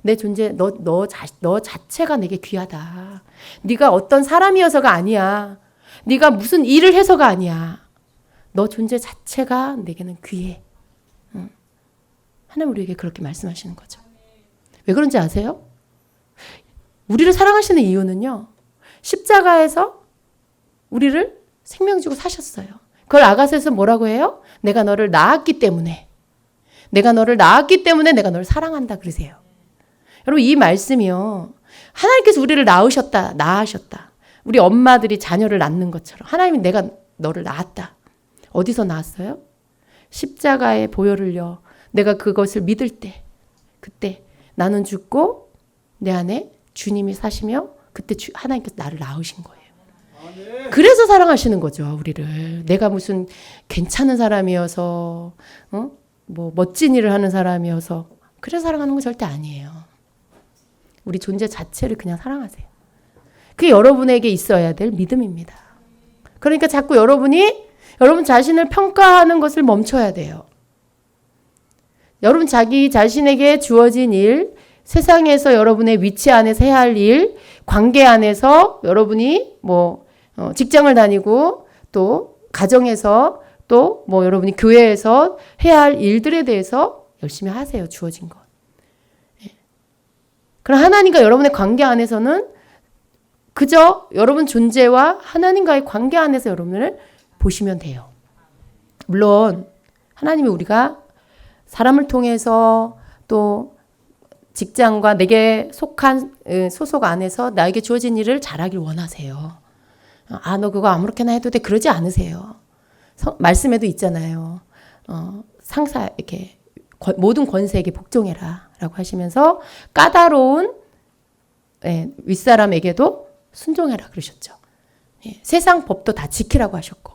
내 존재, 너 자체가 내게 귀하다. 네가 어떤 사람이어서가 아니야. 네가 무슨 일을 해서가 아니야. 너 존재 자체가 내게는 귀해. 하나님 우리에게 그렇게 말씀하시는 거죠. 왜 그런지 아세요? 우리를 사랑하시는 이유는요, 십자가에서 우리를 생명 주고 사셨어요. 그걸 아가서에서 뭐라고 해요? 내가 너를 낳았기 때문에 내가 너를 사랑한다 그러세요. 여러분, 이 말씀이요, 하나님께서 우리를 낳으셨다. 우리 엄마들이 자녀를 낳는 것처럼 하나님이 내가 너를 낳았다. 어디서 낳았어요? 십자가의 보혈을요, 내가 그것을 믿을 때, 그때 나는 죽고 내 안에 주님이 사시며 그때 하나님께서 나를 낳으신 거예요. 그래서 사랑하시는 거죠, 우리를. 내가 무슨 괜찮은 사람이어서, 뭐 멋진 일을 하는 사람이어서 그래서 사랑하는 거 절대 아니에요. 우리 존재 자체를 그냥 사랑하세요. 그게 여러분에게 있어야 될 믿음입니다. 그러니까 자꾸 여러분 자신을 평가하는 것을 멈춰야 돼요. 여러분 자기 자신에게 주어진 일, 세상에서 여러분의 위치 안에서 해야 할 일, 관계 안에서 여러분이 뭐 직장을 다니고 또 가정에서 또 뭐 여러분이 교회에서 해야 할 일들에 대해서 열심히 하세요. 주어진 것. 그럼 하나님과 여러분의 관계 안에서는 그저 여러분 존재와 하나님과의 관계 안에서 여러분을 보시면 돼요. 물론 하나님이 우리가 사람을 통해서 또 직장과 내게 속한 소속 안에서 나에게 주어진 일을 잘하길 원하세요. 너 그거 아무렇게나 해도 돼. 그러지 않으세요. 말씀에도 있잖아요. 상사 이렇게 모든 권세에게 복종해라 라고 하시면서 까다로운 윗사람에게도 순종해라 그러셨죠. 세상 법도 다 지키라고 하셨고,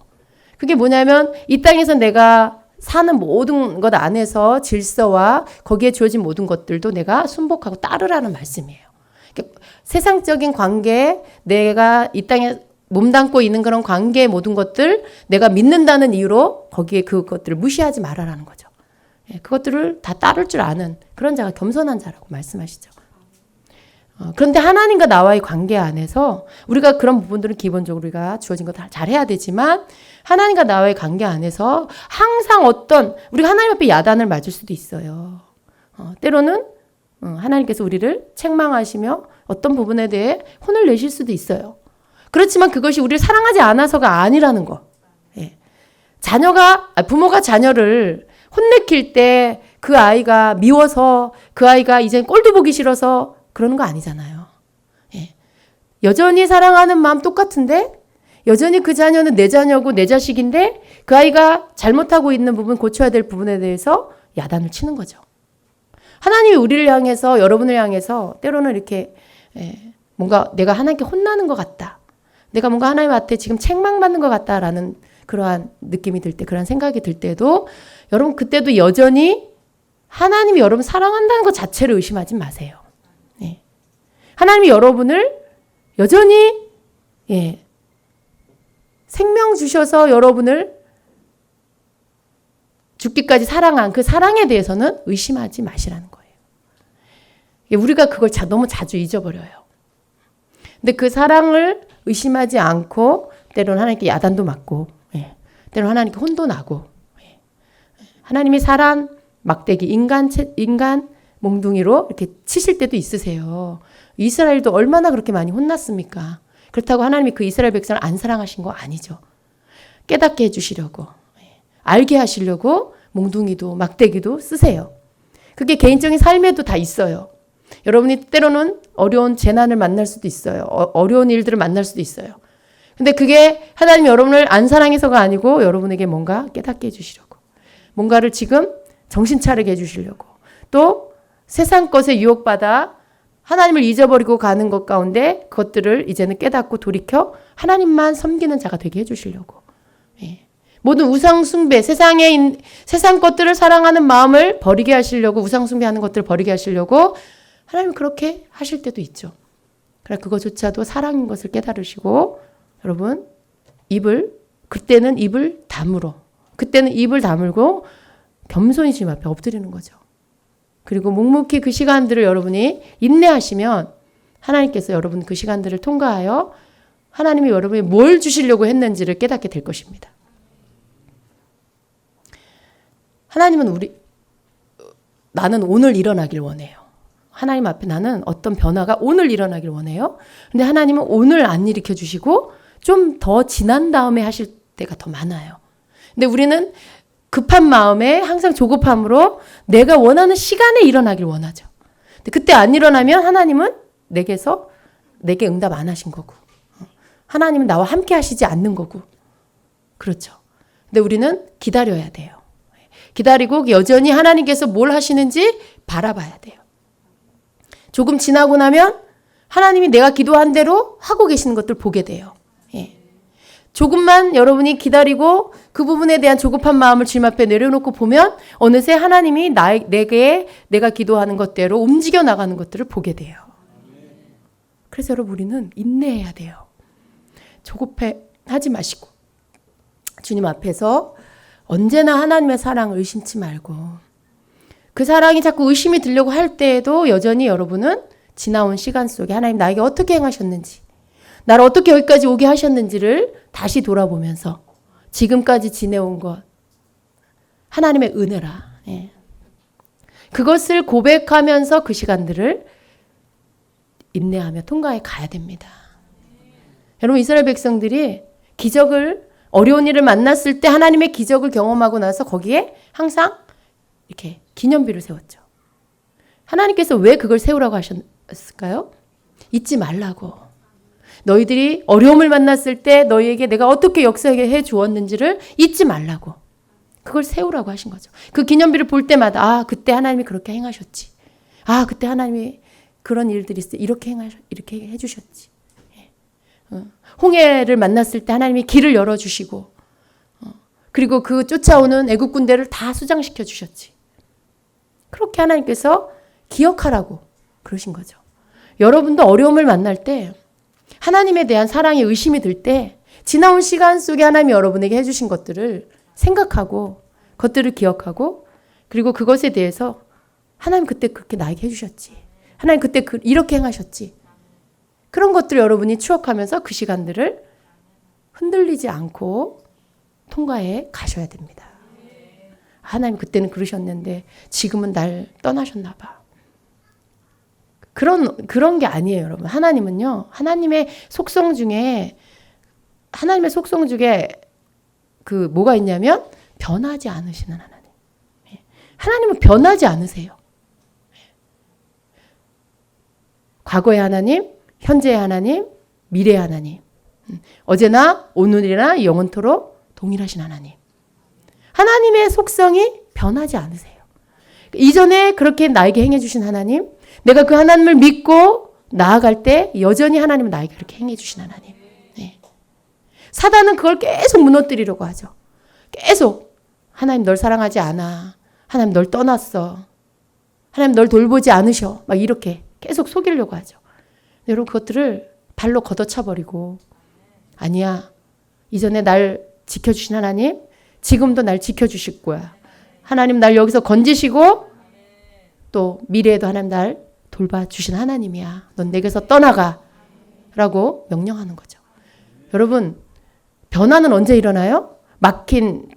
그게 뭐냐면 이 땅에서 내가 사는 모든 것 안에서 질서와 거기에 주어진 모든 것들도 내가 순복하고 따르라는 말씀이에요. 그러니까 세상적인 관계, 내가 이 땅에 몸담고 있는 그런 관계의 모든 것들, 내가 믿는다는 이유로 거기에 그것들을 무시하지 말아라는 거죠. 그것들을 다 따를 줄 아는 그런 자가 겸손한 자라고 말씀하시죠. 그런데 하나님과 나와의 관계 안에서 우리가 그런 부분들은 기본적으로 우리가 주어진 거 다 잘해야 되지만, 하나님과 나와의 관계 안에서 항상 우리가 하나님 앞에 야단을 맞을 수도 있어요. 때로는 하나님께서 우리를 책망하시며 어떤 부분에 대해 혼을 내실 수도 있어요. 그렇지만 그것이 우리를 사랑하지 않아서가 아니라는 거. 부모가 자녀를 혼내킬 때 그 아이가 미워서, 그 아이가 이제 꼴도 보기 싫어서 그러는 거 아니잖아요. 여전히 사랑하는 마음 똑같은데 여전히 그 자녀는 내 자녀고 내 자식인데 그 아이가 잘못하고 있는 부분, 고쳐야 될 부분에 대해서 야단을 치는 거죠. 하나님이 우리를 향해서, 여러분을 향해서 때로는 이렇게 뭔가 내가 하나님께 혼나는 것 같다. 내가 뭔가 하나님한테 지금 책망받는 것 같다라는 그러한 느낌이 들 때, 그러한 생각이 들 때도 여러분 그때도 여전히 하나님이 여러분 사랑한다는 것 자체를 의심하지 마세요. 하나님이 여러분을 여전히 생명 주셔서 여러분을 죽기까지 사랑한 그 사랑에 대해서는 의심하지 마시라는 거예요. 우리가 그걸 너무 자주 잊어버려요. 근데 그 사랑을 의심하지 않고 때로는 하나님께 야단도 맞고 때로는 하나님께 혼도 나고 하나님이 사람 막대기 인간 몽둥이로 이렇게 치실 때도 있으세요. 이스라엘도 얼마나 그렇게 많이 혼났습니까? 그렇다고 하나님이 그 이스라엘 백성을 안 사랑하신 거 아니죠. 깨닫게 해주시려고, 알게 하시려고 몽둥이도 막대기도 쓰세요. 그게 개인적인 삶에도 다 있어요. 여러분이 때로는 어려운 재난을 만날 수도 있어요. 어려운 일들을 만날 수도 있어요. 근데 그게 하나님이 여러분을 안 사랑해서가 아니고 여러분에게 뭔가 깨닫게 해주시려고, 뭔가를 지금 정신 차리게 해주시려고, 또 세상 것에 유혹받아 하나님을 잊어버리고 가는 것 가운데 그것들을 이제는 깨닫고 돌이켜 하나님만 섬기는 자가 되게 해주시려고. 모든 우상 숭배, 세상 것들을 사랑하는 마음을 버리게 하시려고, 우상 숭배하는 것들을 버리게 하시려고 하나님 그렇게 하실 때도 있죠. 그러나 그것조차도 사랑인 것을 깨달으시고 여러분 그때는 입을 다물고 겸손히 주님 앞에 엎드리는 거죠. 그리고 묵묵히 그 시간들을 여러분이 인내하시면 하나님께서 여러분 그 시간들을 통과하여 하나님이 여러분이 뭘 주시려고 했는지를 깨닫게 될 것입니다. 하나님은 나는 오늘 일어나길 원해요. 하나님 앞에 나는 어떤 변화가 오늘 일어나길 원해요. 근데 하나님은 오늘 안 일으켜 주시고 좀 더 지난 다음에 하실 때가 더 많아요. 근데 우리는 급한 마음에 항상 조급함으로 내가 원하는 시간에 일어나길 원하죠. 근데 그때 안 일어나면 하나님은 내게 응답 안 하신 거고, 하나님은 나와 함께 하시지 않는 거고, 그렇죠. 근데 우리는 기다려야 돼요. 기다리고 여전히 하나님께서 뭘 하시는지 바라봐야 돼요. 조금 지나고 나면 하나님이 내가 기도한 대로 하고 계시는 것들 보게 돼요. 조금만 여러분이 기다리고 그 부분에 대한 조급한 마음을 주님 앞에 내려놓고 보면 어느새 하나님이 내가 기도하는 것대로 움직여 나가는 것들을 보게 돼요. 그래서 여러분 우리는 인내해야 돼요. 조급해하지 마시고 주님 앞에서 언제나 하나님의 사랑을 의심치 말고, 그 사랑이 자꾸 의심이 들려고 할 때에도 여전히 여러분은 지나온 시간 속에 하나님 나에게 어떻게 행하셨는지, 나를 어떻게 여기까지 오게 하셨는지를 다시 돌아보면서 지금까지 지내온 것 하나님의 은혜라. 그것을 고백하면서 그 시간들을 인내하며 통과해 가야 됩니다. 여러분 이스라엘 백성들이 어려운 일을 만났을 때 하나님의 기적을 경험하고 나서 거기에 항상 이렇게 기념비를 세웠죠. 하나님께서 왜 그걸 세우라고 하셨을까요? 잊지 말라고. 너희들이 어려움을 만났을 때 너희에게 내가 어떻게 역사해 주었는지를 잊지 말라고. 그걸 세우라고 하신 거죠. 그 기념비를 볼 때마다 그때 하나님이 그렇게 행하셨지. 그때 하나님이 그런 일들이 있어 이렇게 해주셨지. 홍해를 만났을 때 하나님이 길을 열어주시고 그리고 그 쫓아오는 애국 군대를 다 수장시켜 주셨지. 그렇게 하나님께서 기억하라고 그러신 거죠. 여러분도 어려움을 만날 때 하나님에 대한 사랑에 의심이 들 때 지나온 시간 속에 하나님이 여러분에게 해주신 것들을 생각하고 것들을 기억하고 그리고 그것에 대해서 하나님 그때 그렇게 나에게 해주셨지. 하나님 그때 이렇게 행하셨지. 그런 것들을 여러분이 추억하면서 그 시간들을 흔들리지 않고 통과해 가셔야 됩니다. 하나님 그때는 그러셨는데 지금은 날 떠나셨나 봐. 그런 게 아니에요, 여러분. 하나님은요. 하나님의 속성 중에 그 뭐가 있냐면 변하지 않으시는 하나님. 하나님은 변하지 않으세요. 과거의 하나님, 현재의 하나님, 미래의 하나님. 어제나 오늘이나 영원토록 동일하신 하나님. 하나님의 속성이 변하지 않으세요. 이전에 그렇게 나에게 행해 주신 하나님, 내가 그 하나님을 믿고 나아갈 때 여전히 하나님은 나에게 그렇게 행해 주신 하나님. 네. 사단은 그걸 계속 무너뜨리려고 하죠. 계속 하나님 널 사랑하지 않아. 하나님 널 떠났어. 하나님 널 돌보지 않으셔. 막 이렇게 계속 속이려고 하죠. 여러분 그것들을 발로 걷어차버리고 아니야. 이전에 날 지켜주신 하나님 지금도 날 지켜주실 거야. 하나님 날 여기서 건지시고 또 미래에도 하나님 날 돌봐주신 하나님이야. 넌 내게서 떠나가 라고 명령하는 거죠. 여러분 변화는 언제 일어나요? 막힌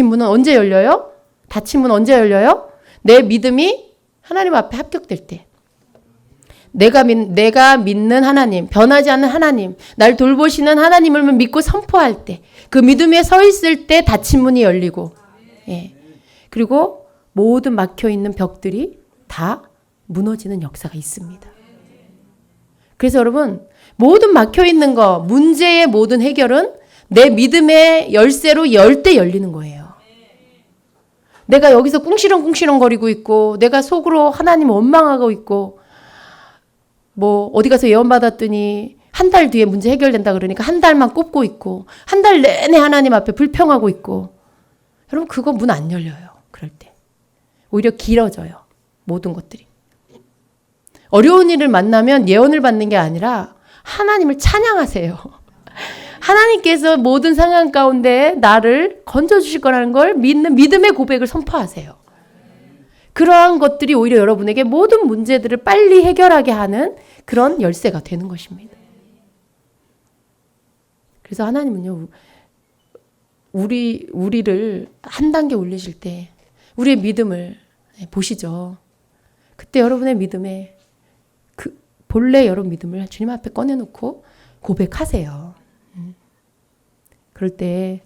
문은 언제 열려요? 닫힌 문은 언제 열려요? 내 믿음이 하나님 앞에 합격될 때. 내가 믿는 하나님, 변하지 않는 하나님, 날 돌보시는 하나님을 믿고 선포할 때, 그 믿음 위에 서 있을 때 닫힌 문이 열리고, 예. 그리고 모든 막혀있는 벽들이 다 무너지는 역사가 있습니다. 그래서 여러분, 모든 막혀있는 거, 문제의 모든 해결은 내 믿음의 열쇠로 열 때 열리는 거예요. 내가 여기서 꿍시렁꿍시렁거리고 있고, 내가 속으로 하나님 원망하고 있고, 뭐 어디 가서 예언 받았더니 한 달 뒤에 문제 해결된다 그러니까 한 달만 꼽고 있고 한 달 내내 하나님 앞에 불평하고 있고 여러분 그거 문 안 열려요. 그럴 때 오히려 길어져요. 모든 것들이. 어려운 일을 만나면 예언을 받는 게 아니라 하나님을 찬양하세요. 하나님께서 모든 상황 가운데 나를 건져주실 거라는 걸 믿는 믿음의 고백을 선포하세요. 그러한 것들이 오히려 여러분에게 모든 문제들을 빨리 해결하게 하는 그런 열쇠가 되는 것입니다. 그래서 하나님은요, 우리를 한 단계 올리실 때 우리의 믿음을 보시죠. 그때 여러분의 믿음에 본래 여러분 믿음을 주님 앞에 꺼내놓고 고백하세요. 그럴 때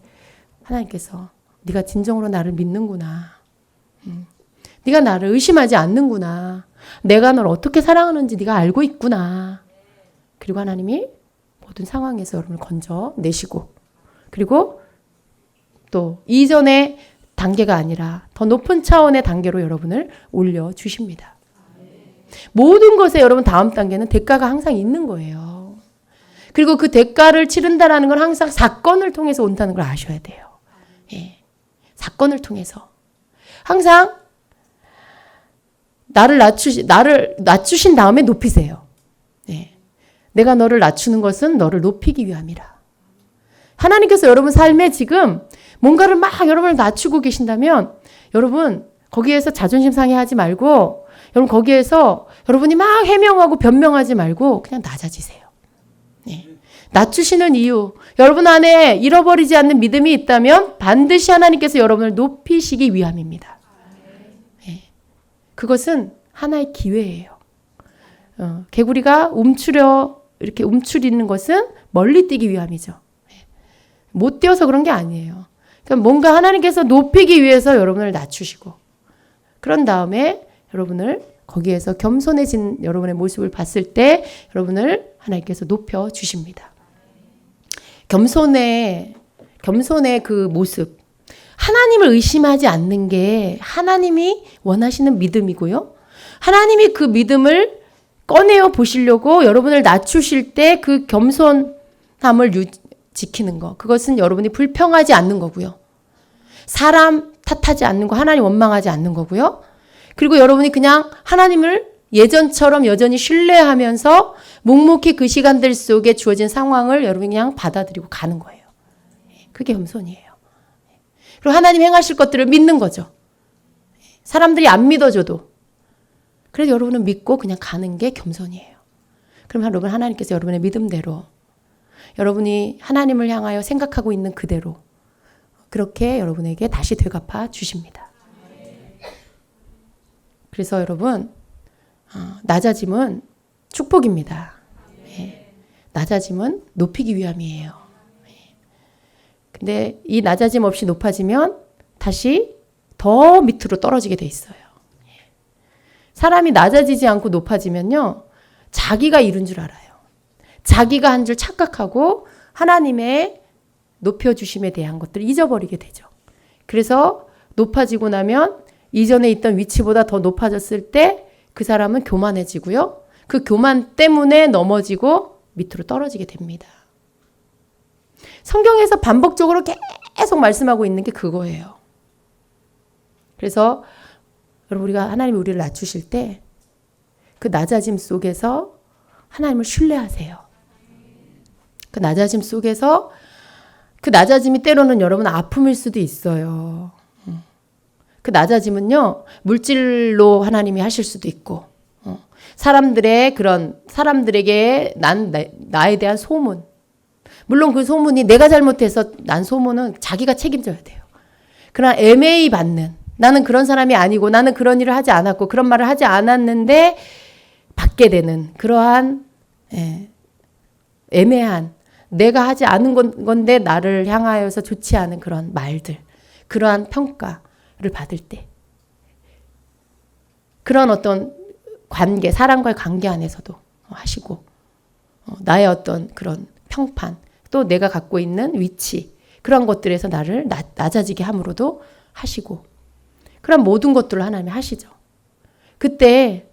하나님께서 네가 진정으로 나를 믿는구나. 네가 나를 의심하지 않는구나. 내가 널 어떻게 사랑하는지 네가 알고 있구나. 그리고 하나님이 모든 상황에서 여러분을 건져내시고 그리고 또 이전의 단계가 아니라 더 높은 차원의 단계로 여러분을 올려주십니다. 모든 것에 여러분 다음 단계는 대가가 항상 있는 거예요. 그리고 그 대가를 치른다라는 건 항상 사건을 통해서 온다는 걸 아셔야 돼요. 예. 사건을 통해서. 항상 나를 낮추신 다음에 높이세요. 네. 내가 너를 낮추는 것은 너를 높이기 위함이라. 하나님께서 여러분 삶에 지금 뭔가를 막 여러분을 낮추고 계신다면 여러분 거기에서 자존심 상해하지 말고 여러분 거기에서 여러분이 막 해명하고 변명하지 말고 그냥 낮아지세요. 네. 낮추시는 이유 여러분 안에 잃어버리지 않는 믿음이 있다면 반드시 하나님께서 여러분을 높이시기 위함입니다. 그것은 하나의 기회예요. 개구리가 이렇게 움츠리는 것은 멀리 뛰기 위함이죠. 못 뛰어서 그런 게 아니에요. 그러니까 뭔가 하나님께서 높이기 위해서 여러분을 낮추시고, 그런 다음에 여러분을 거기에서 겸손해진 여러분의 모습을 봤을 때 여러분을 하나님께서 높여 주십니다. 겸손의 그 모습. 하나님을 의심하지 않는 게 하나님이 원하시는 믿음이고요. 하나님이 그 믿음을 꺼내어 보시려고 여러분을 낮추실 때 그 겸손함을 지키는 거. 그것은 여러분이 불평하지 않는 거고요. 사람 탓하지 않는 거, 하나님 원망하지 않는 거고요. 그리고 여러분이 그냥 하나님을 예전처럼 여전히 신뢰하면서 묵묵히 그 시간들 속에 주어진 상황을 여러분이 그냥 받아들이고 가는 거예요. 그게 겸손이에요. 그리고 하나님 행하실 것들을 믿는 거죠. 사람들이 안 믿어줘도. 그래서 여러분은 믿고 그냥 가는 게 겸손이에요. 그럼 여러분 하나님께서 여러분의 믿음대로 여러분이 하나님을 향하여 생각하고 있는 그대로 그렇게 여러분에게 다시 되갚아 주십니다. 그래서 여러분 낮아짐은 축복입니다. 낮아짐은 높이기 위함이에요. 근데 이 낮아짐 없이 높아지면 다시 더 밑으로 떨어지게 돼 있어요. 사람이 낮아지지 않고 높아지면요. 자기가 이룬 줄 알아요. 자기가 한 줄 착각하고 하나님의 높여주심에 대한 것들을 잊어버리게 되죠. 그래서 높아지고 나면 이전에 있던 위치보다 더 높아졌을 때 그 사람은 교만해지고요. 그 교만 때문에 넘어지고 밑으로 떨어지게 됩니다. 성경에서 반복적으로 계속 말씀하고 있는 게 그거예요. 그래서 여러분, 우리가 하나님이 우리를 낮추실 때 그 낮아짐 속에서 하나님을 신뢰하세요. 그 낮아짐 속에서 그 낮아짐이 때로는 여러분 아픔일 수도 있어요. 그 낮아짐은요, 물질로 하나님이 하실 수도 있고, 사람들에게 나에 대한 소문. 물론 그 소문이 내가 잘못해서 난 소문은 자기가 책임져야 돼요. 그러나 애매히 받는, 나는 그런 사람이 아니고 나는 그런 일을 하지 않았고 그런 말을 하지 않았는데 받게 되는 그러한 애매한, 내가 하지 않은 건데 나를 향하여서 좋지 않은 그런 말들, 그러한 평가를 받을 때, 그런 어떤 관계, 사람과의 관계 안에서도 하시고, 나의 어떤 그런 평판, 또 내가 갖고 있는 위치, 그런 것들에서 나를 낮아지게 함으로도 하시고, 그런 모든 것들을 하나님이 하시죠. 그때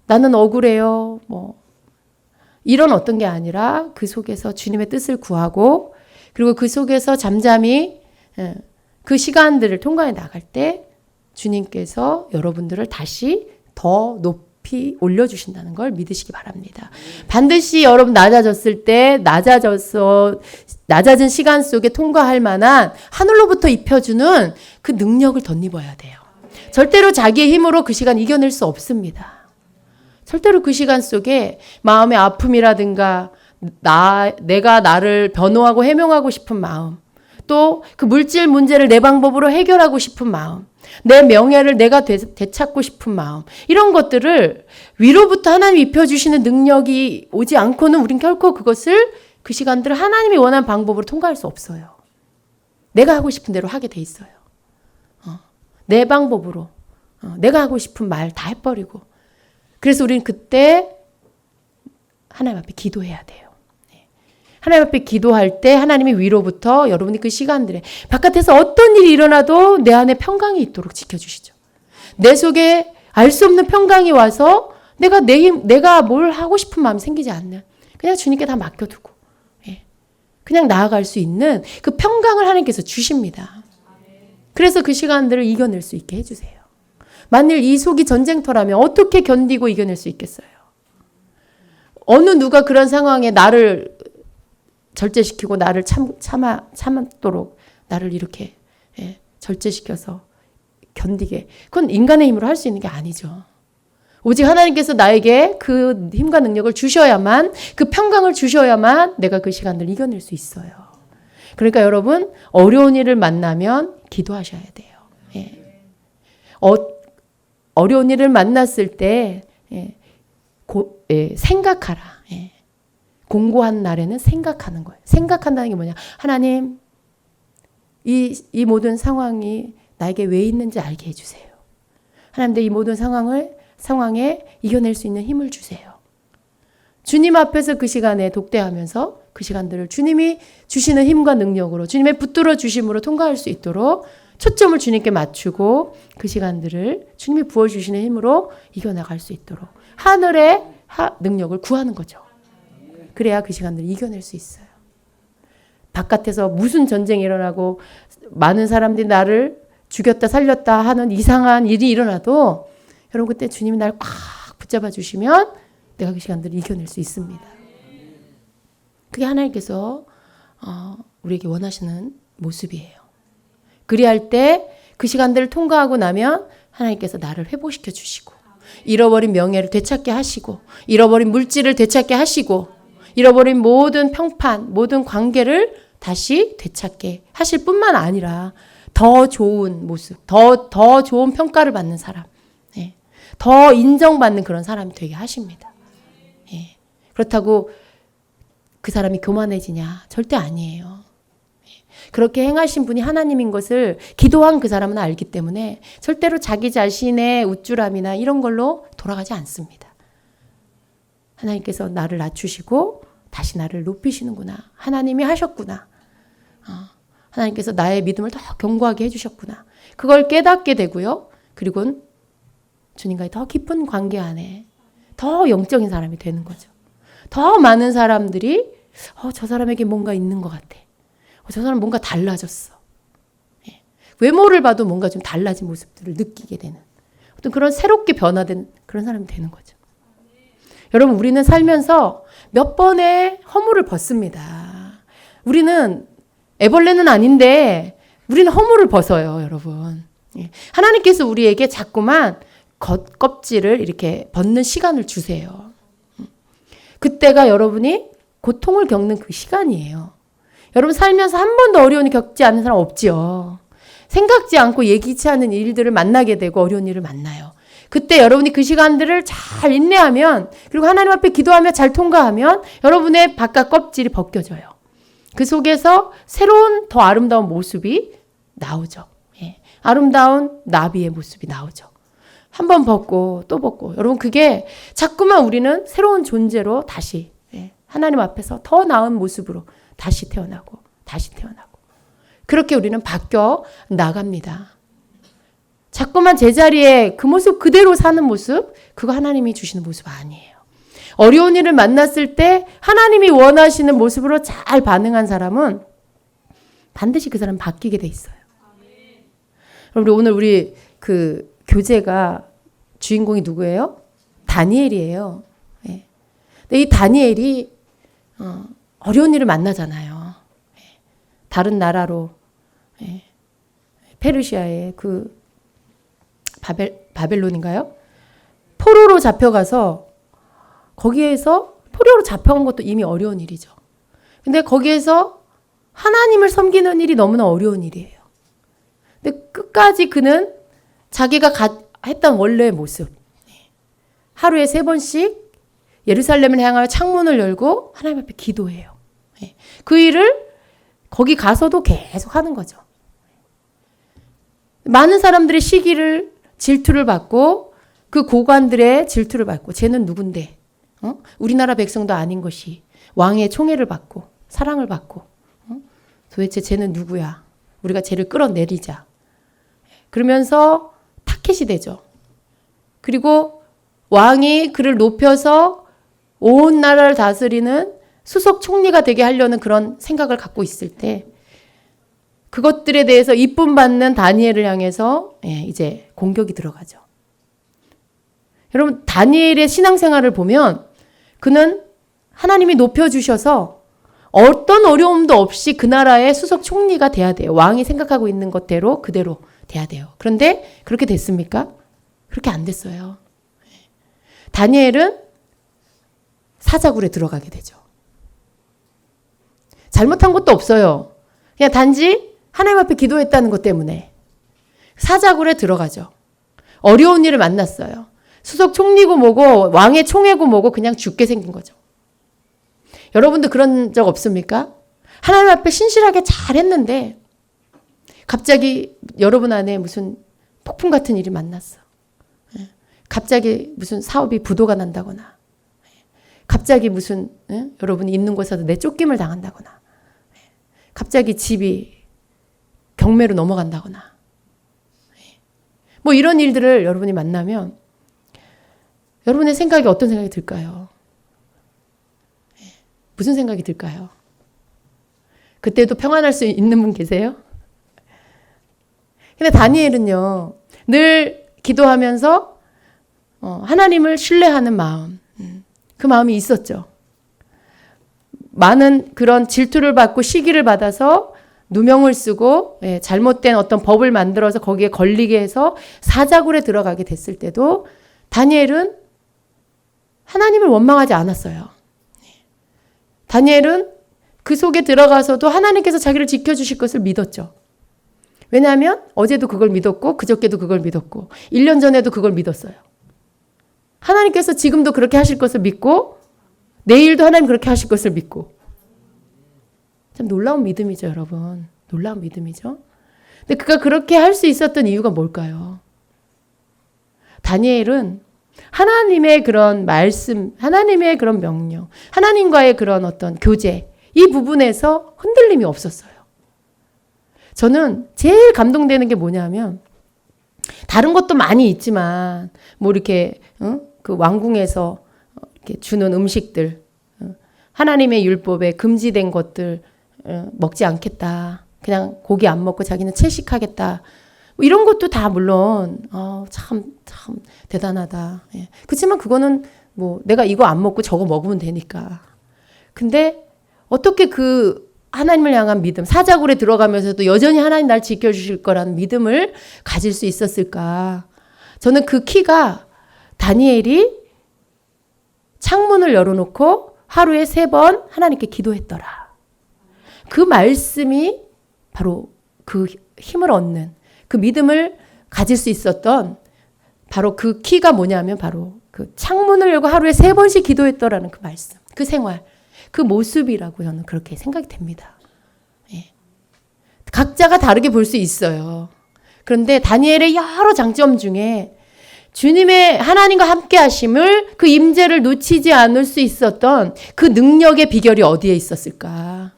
나는 억울해요, 이런 어떤 게 아니라 그 속에서 주님의 뜻을 구하고, 그리고 그 속에서 잠잠히 그 시간들을 통과해 나갈 때 주님께서 여러분들을 다시 더 높이 올려주신다는 걸 믿으시기 바랍니다. 반드시 여러분 낮아졌을 때 낮아진 시간 속에 통과할 만한 하늘로부터 입혀주는 그 능력을 덧입어야 돼요. 절대로 자기의 힘으로 그 시간 이겨낼 수 없습니다. 절대로 그 시간 속에 마음의 아픔이라든가 내가 나를 변호하고 해명하고 싶은 마음, 또 그 물질 문제를 내 방법으로 해결하고 싶은 마음, 내 명예를 내가 되찾고 싶은 마음, 이런 것들을 위로부터 하나님이 입혀주시는 능력이 오지 않고는 우린 결코 그것을, 그 시간들을 하나님이 원하는 방법으로 통과할 수 없어요. 내가 하고 싶은 대로 하게 돼 있어요. 내 방법으로 내가 하고 싶은 말 다 해버리고, 그래서 우리는 그때 하나님 앞에 기도해야 돼요. 하나님 앞에 기도할 때 하나님이 위로부터 여러분이 그 시간들에 바깥에서 어떤 일이 일어나도 내 안에 평강이 있도록 지켜주시죠. 내 속에 알 수 없는 평강이 와서 내가 뭘 하고 싶은 마음이 생기지 않는, 그냥 주님께 다 맡겨두고 그냥 나아갈 수 있는 그 평강을 하나님께서 주십니다. 그래서 그 시간들을 이겨낼 수 있게 해주세요. 만일 이 속이 전쟁터라면 어떻게 견디고 이겨낼 수 있겠어요? 어느 누가 그런 상황에 나를 절제시키고 나를 참도록 나를 이렇게 절제시켜서 견디게, 그건 인간의 힘으로 할 수 있는 게 아니죠. 오직 하나님께서 나에게 그 힘과 능력을 주셔야만, 그 평강을 주셔야만 내가 그 시간을 이겨낼 수 있어요. 그러니까 여러분, 어려운 일을 만나면 기도하셔야 돼요. 어려운 일을 만났을 때 생각하라. 공고한 날에는 생각하는 거예요. 생각한다는 게 뭐냐? 하나님, 이 모든 상황이 나에게 왜 있는지 알게 해주세요. 하나님, 내 이 모든 상황에 이겨낼 수 있는 힘을 주세요. 주님 앞에서 그 시간에 독대하면서 그 시간들을 주님이 주시는 힘과 능력으로, 주님의 붙들어 주심으로 통과할 수 있도록 초점을 주님께 맞추고 그 시간들을 주님이 부어주시는 힘으로 이겨나갈 수 있도록 하늘의 능력을 구하는 거죠. 그래야 그 시간들을 이겨낼 수 있어요. 바깥에서 무슨 전쟁이 일어나고 많은 사람들이 나를 죽였다 살렸다 하는 이상한 일이 일어나도 여러분, 그때 주님이 나를 꽉 붙잡아 주시면 내가 그 시간들을 이겨낼 수 있습니다. 그게 하나님께서 우리에게 원하시는 모습이에요. 그리할 때 그 시간들을 통과하고 나면 하나님께서 나를 회복시켜 주시고, 잃어버린 명예를 되찾게 하시고, 잃어버린 물질을 되찾게 하시고, 잃어버린 모든 평판, 모든 관계를 다시 되찾게 하실 뿐만 아니라 더 좋은 모습, 더 좋은 평가를 받는 사람, 더 인정받는 그런 사람이 되게 하십니다. 그렇다고 그 사람이 교만해지냐? 절대 아니에요. 그렇게 행하신 분이 하나님인 것을 기도한 그 사람은 알기 때문에 절대로 자기 자신의 우쭐함이나 이런 걸로 돌아가지 않습니다. 하나님께서 나를 낮추시고 다시 나를 높이시는구나. 하나님이 하셨구나. 하나님께서 나의 믿음을 더 견고하게 해주셨구나. 그걸 깨닫게 되고요. 그리고 주님과의 더 깊은 관계 안에 더 영적인 사람이 되는 거죠. 더 많은 사람들이 저 사람에게 뭔가 있는 것 같아. 저 사람 뭔가 달라졌어. 예. 외모를 봐도 뭔가 좀 달라진 모습들을 느끼게 되는 어떤 그런 새롭게 변화된 그런 사람이 되는 거죠. 여러분, 우리는 살면서 몇 번의 허물을 벗습니다. 우리는 애벌레는 아닌데 우리는 허물을 벗어요, 여러분. 예. 하나님께서 우리에게 자꾸만 겉껍질을 이렇게 벗는 시간을 주세요. 그때가 여러분이 고통을 겪는 그 시간이에요. 여러분 살면서 한 번도 어려움을 겪지 않는 사람 없지요. 생각지 않고 예기치 않은 일들을 만나게 되고 어려운 일을 만나요. 그때 여러분이 그 시간들을 잘 인내하면 그리고 하나님 앞에 기도하며 잘 통과하면 여러분의 바깥 껍질이 벗겨져요. 그 속에서 새로운 더 아름다운 모습이 나오죠. 예. 아름다운 나비의 모습이 나오죠. 한 번 벗고 또 벗고 여러분 그게 자꾸만 우리는 새로운 존재로 다시 하나님 앞에서 더 나은 모습으로 다시 태어나고 다시 태어나고 그렇게 우리는 바뀌어 나갑니다. 자꾸만 제자리에 그 모습 그대로 사는 모습 그거 하나님이 주시는 모습 아니에요. 어려운 일을 만났을 때 하나님이 원하시는 모습으로 잘 반응한 사람은 반드시 그 사람 바뀌게 돼 있어요. 여러분 오늘 우리 그 교재가 주인공이 누구예요? 다니엘이에요. 예. 근데 이 다니엘이 어려운 일을 만나잖아요. 예. 다른 나라로 페르시아의 그 바벨론인가요? 포로로 잡혀가서 거기에서 포로로 잡혀간 것도 이미 어려운 일이죠. 근데 거기에서 하나님을 섬기는 일이 너무나 어려운 일이에요. 근데 끝까지 그는 자기가 했던 원래의 모습 하루에 3번씩 예루살렘을 향하여 창문을 열고 하나님 앞에 기도해요. 그 일을 거기 가서도 계속 하는 거죠. 많은 사람들의 시기를 질투를 받고 그 고관들의 질투를 받고 쟤는 누군데 우리나라 백성도 아닌 것이 왕의 총애를 받고 사랑을 받고 도대체 쟤는 누구야? 우리가 쟤를 끌어내리자. 그러면서 타켓이 되죠. 그리고 왕이 그를 높여서 온 나라를 다스리는 수석 총리가 되게 하려는 그런 생각을 갖고 있을 때 그것들에 대해서 이쁨 받는 다니엘을 향해서 이제 공격이 들어가죠. 여러분 다니엘의 신앙생활을 보면 그는 하나님이 높여주셔서 어떤 어려움도 없이 그 나라의 수석 총리가 돼야 돼요. 왕이 생각하고 있는 것대로 그대로 돼야 돼요. 그런데 그렇게 됐습니까? 그렇게 안 됐어요. 다니엘은 사자굴에 들어가게 되죠. 잘못한 것도 없어요. 그냥 단지 하나님 앞에 기도했다는 것 때문에 사자굴에 들어가죠. 어려운 일을 만났어요. 수석 총리고 뭐고 왕의 총애고 뭐고 그냥 죽게 생긴 거죠. 여러분도 그런 적 없습니까? 하나님 앞에 신실하게 잘했는데 갑자기 여러분 안에 무슨 폭풍 같은 일이 만났어. 갑자기 무슨 사업이 부도가 난다거나 갑자기 무슨 여러분이 있는 곳에서 내쫓김을 당한다거나 갑자기 집이 경매로 넘어간다거나 뭐 이런 일들을 여러분이 만나면 여러분의 생각이 어떤 생각이 들까요? 무슨 생각이 들까요? 그때도 평안할 수 있는 분 계세요? 근데 다니엘은요, 늘 기도하면서 하나님을 신뢰하는 마음, 그 마음이 있었죠. 많은 그런 질투를 받고 시기를 받아서 누명을 쓰고 잘못된 어떤 법을 만들어서 거기에 걸리게 해서 사자굴에 들어가게 됐을 때도 다니엘은 하나님을 원망하지 않았어요. 다니엘은 그 속에 들어가서도 하나님께서 자기를 지켜주실 것을 믿었죠. 왜냐하면 어제도 그걸 믿었고 그저께도 그걸 믿었고 1년 전에도 그걸 믿었어요. 하나님께서 지금도 그렇게 하실 것을 믿고 내일도 하나님 그렇게 하실 것을 믿고 참 놀라운 믿음이죠, 여러분. 놀라운 믿음이죠. 근데 그가 그렇게 할 수 있었던 이유가 뭘까요? 다니엘은 하나님의 그런 말씀, 하나님의 그런 명령, 하나님과의 그런 어떤 교제, 이 부분에서 흔들림이 없었어요. 저는 제일 감동되는 게 뭐냐면, 다른 것도 많이 있지만, 뭐 이렇게, 그 왕궁에서 이렇게 주는 음식들, 하나님의 율법에 금지된 것들 먹지 않겠다. 그냥 고기 안 먹고 자기는 채식하겠다. 뭐 이런 것도 다 물론 참 대단하다. 예. 그렇지만 그거는 뭐 내가 이거 안 먹고 저거 먹으면 되니까. 근데 어떻게 그 하나님을 향한 믿음, 사자굴에 들어가면서도 여전히 하나님 날 지켜주실 거라는 믿음을 가질 수 있었을까? 저는 그 키가 다니엘이 창문을 열어놓고 하루에 3번 하나님께 기도했더라. 그 말씀이 바로 그 힘을 얻는, 그 믿음을 가질 수 있었던 바로 그 키가 뭐냐면 바로 그 창문을 열고 하루에 3번씩 기도했더라는 그 말씀, 그 생활, 그 모습이라고 저는 그렇게 생각이 됩니다. 예. 각자가 다르게 볼 수 있어요. 그런데 다니엘의 여러 장점 중에 주님의 하나님과 함께 하심을, 그 임재를 놓치지 않을 수 있었던 그 능력의 비결이 어디에 있었을까?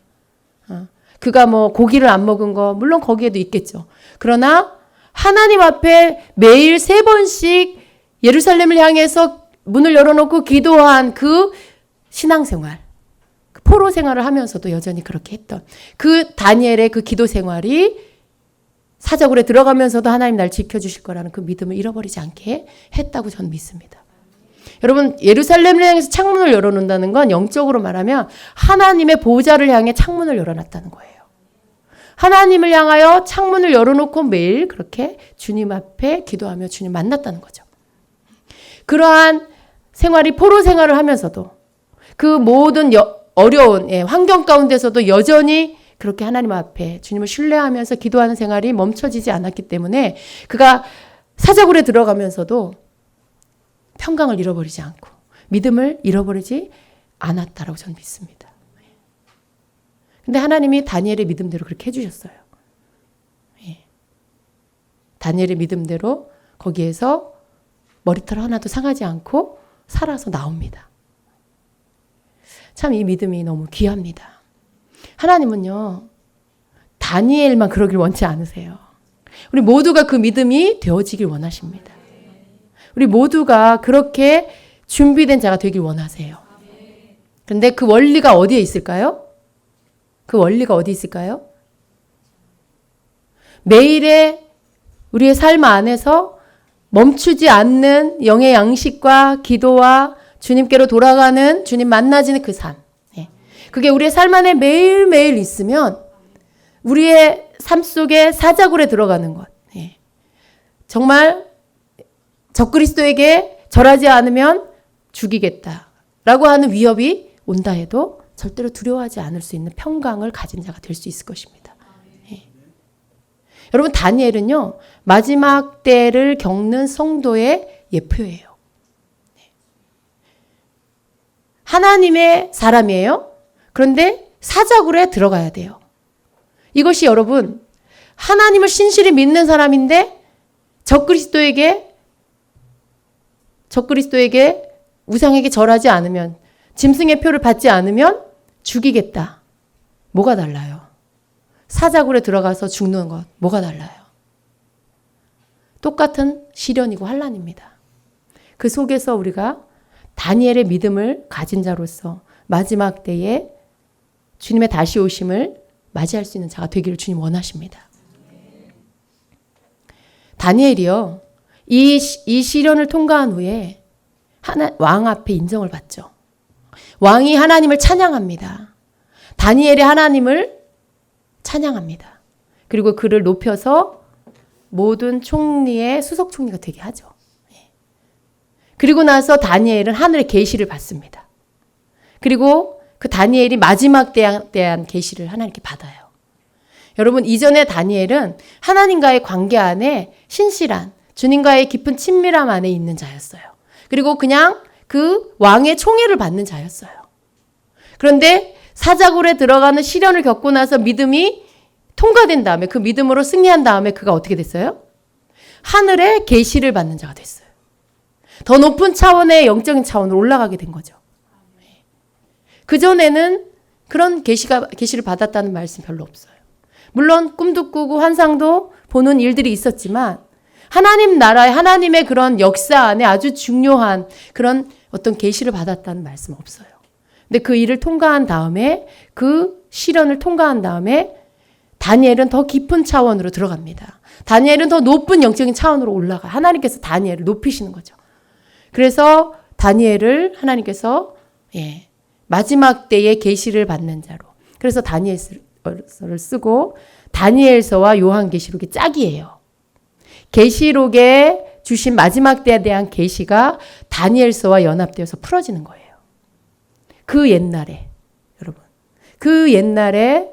그가 뭐 고기를 안 먹은 거 물론 거기에도 있겠죠. 그러나 하나님 앞에 매일 3번씩 예루살렘을 향해서 문을 열어놓고 기도한 그 신앙생활, 그 포로 생활을 하면서도 여전히 그렇게 했던 그 다니엘의 그 기도 생활이 사자굴에 들어가면서도 하나님 날 지켜주실 거라는 그 믿음을 잃어버리지 않게 했다고 저는 믿습니다. 여러분, 예루살렘을 향해서 창문을 열어놓는다는 건 영적으로 말하면 하나님의 보좌를 향해 창문을 열어놨다는 거예요. 하나님을 향하여 창문을 열어놓고 매일 그렇게 주님 앞에 기도하며 주님 만났다는 거죠. 그러한 생활이 포로 생활을 하면서도 그 모든 어려운 환경 가운데서도 여전히 그렇게 하나님 앞에 주님을 신뢰하면서 기도하는 생활이 멈춰지지 않았기 때문에 그가 사자굴에 들어가면서도 평강을 잃어버리지 않고 믿음을 잃어버리지 않았다라고 저는 믿습니다. 근데 하나님이 다니엘의 믿음대로 그렇게 해주셨어요. 다니엘의 믿음대로 거기에서 머리털 하나도 상하지 않고 살아서 나옵니다. 참 이 믿음이 너무 귀합니다. 하나님은요, 다니엘만 그러길 원치 않으세요. 우리 모두가 그 믿음이 되어지길 원하십니다. 우리 모두가 그렇게 준비된 자가 되길 원하세요. 그런데 그 원리가 어디에 있을까요? 그 원리가 어디 있을까요? 매일의 우리의 삶 안에서 멈추지 않는 영의 양식과 기도와 주님께로 돌아가는, 주님 만나지는 그 삶. 그게 우리의 삶 안에 매일매일 있으면 우리의 삶 속에 사자굴에 들어가는 것. 정말 적그리스도에게 절하지 않으면 죽이겠다라고 하는 위협이 온다 해도 절대로 두려워하지 않을 수 있는 평강을 가진 자가 될 수 있을 것입니다. 여러분, 다니엘은요, 마지막 때를 겪는 성도의 예표예요. 하나님의 사람이에요. 그런데 사자굴에 들어가야 돼요. 이것이 여러분, 하나님을 신실히 믿는 사람인데 적그리스도에게 우상에게 절하지 않으면, 짐승의 표를 받지 않으면 죽이겠다. 뭐가 달라요? 사자굴에 들어가서 죽는 것, 뭐가 달라요? 똑같은 시련이고 환난입니다. 그 속에서 우리가 다니엘의 믿음을 가진 자로서 마지막 때에 주님의 다시 오심을 맞이할 수 있는 자가 되기를 주님 원하십니다. 다니엘이요, 이 시련을 통과한 후에 왕 앞에 인정을 받죠. 왕이 하나님을 찬양합니다. 다니엘이 하나님을 찬양합니다. 그리고 그를 높여서 모든 총리의 수석 총리가 되게 하죠. 그리고 나서 다니엘은 하늘의 계시를 받습니다. 그리고 그 다니엘이 마지막 때에 대한 계시를 하나님께 받아요. 여러분, 이전에 다니엘은 하나님과의 관계 안에 신실한, 주님과의 깊은 친밀함 안에 있는 자였어요. 그리고 그냥 그 왕의 총애를 받는 자였어요. 그런데 사자굴에 들어가는 시련을 겪고 나서 믿음이 통과된 다음에, 그 믿음으로 승리한 다음에 그가 어떻게 됐어요? 하늘의 계시를 받는 자가 됐어요. 더 높은 차원의 영적인 차원으로 올라가게 된 거죠. 그전에는 그런 계시를 받았다는 말씀 별로 없어요. 물론 꿈도 꾸고 환상도 보는 일들이 있었지만 하나님 나라의 하나님의 그런 역사 안에 아주 중요한 그런 어떤 계시를 받았다는 말씀 없어요. 근데 그 일을 통과한 다음에 그 시련을 통과한 다음에 다니엘은 더 깊은 차원으로 들어갑니다. 다니엘은 더 높은 영적인 차원으로 올라가. 하나님께서 다니엘을 높이시는 거죠. 그래서 다니엘을 하나님께서 마지막 때에 계시를 받는 자로. 그래서 다니엘서를 쓰고 다니엘서와 요한계시록이 짝이에요. 계시록에 주신 마지막 때에 대한 계시가 다니엘서와 연합되어서 풀어지는 거예요. 그 옛날에 여러분, 그 옛날에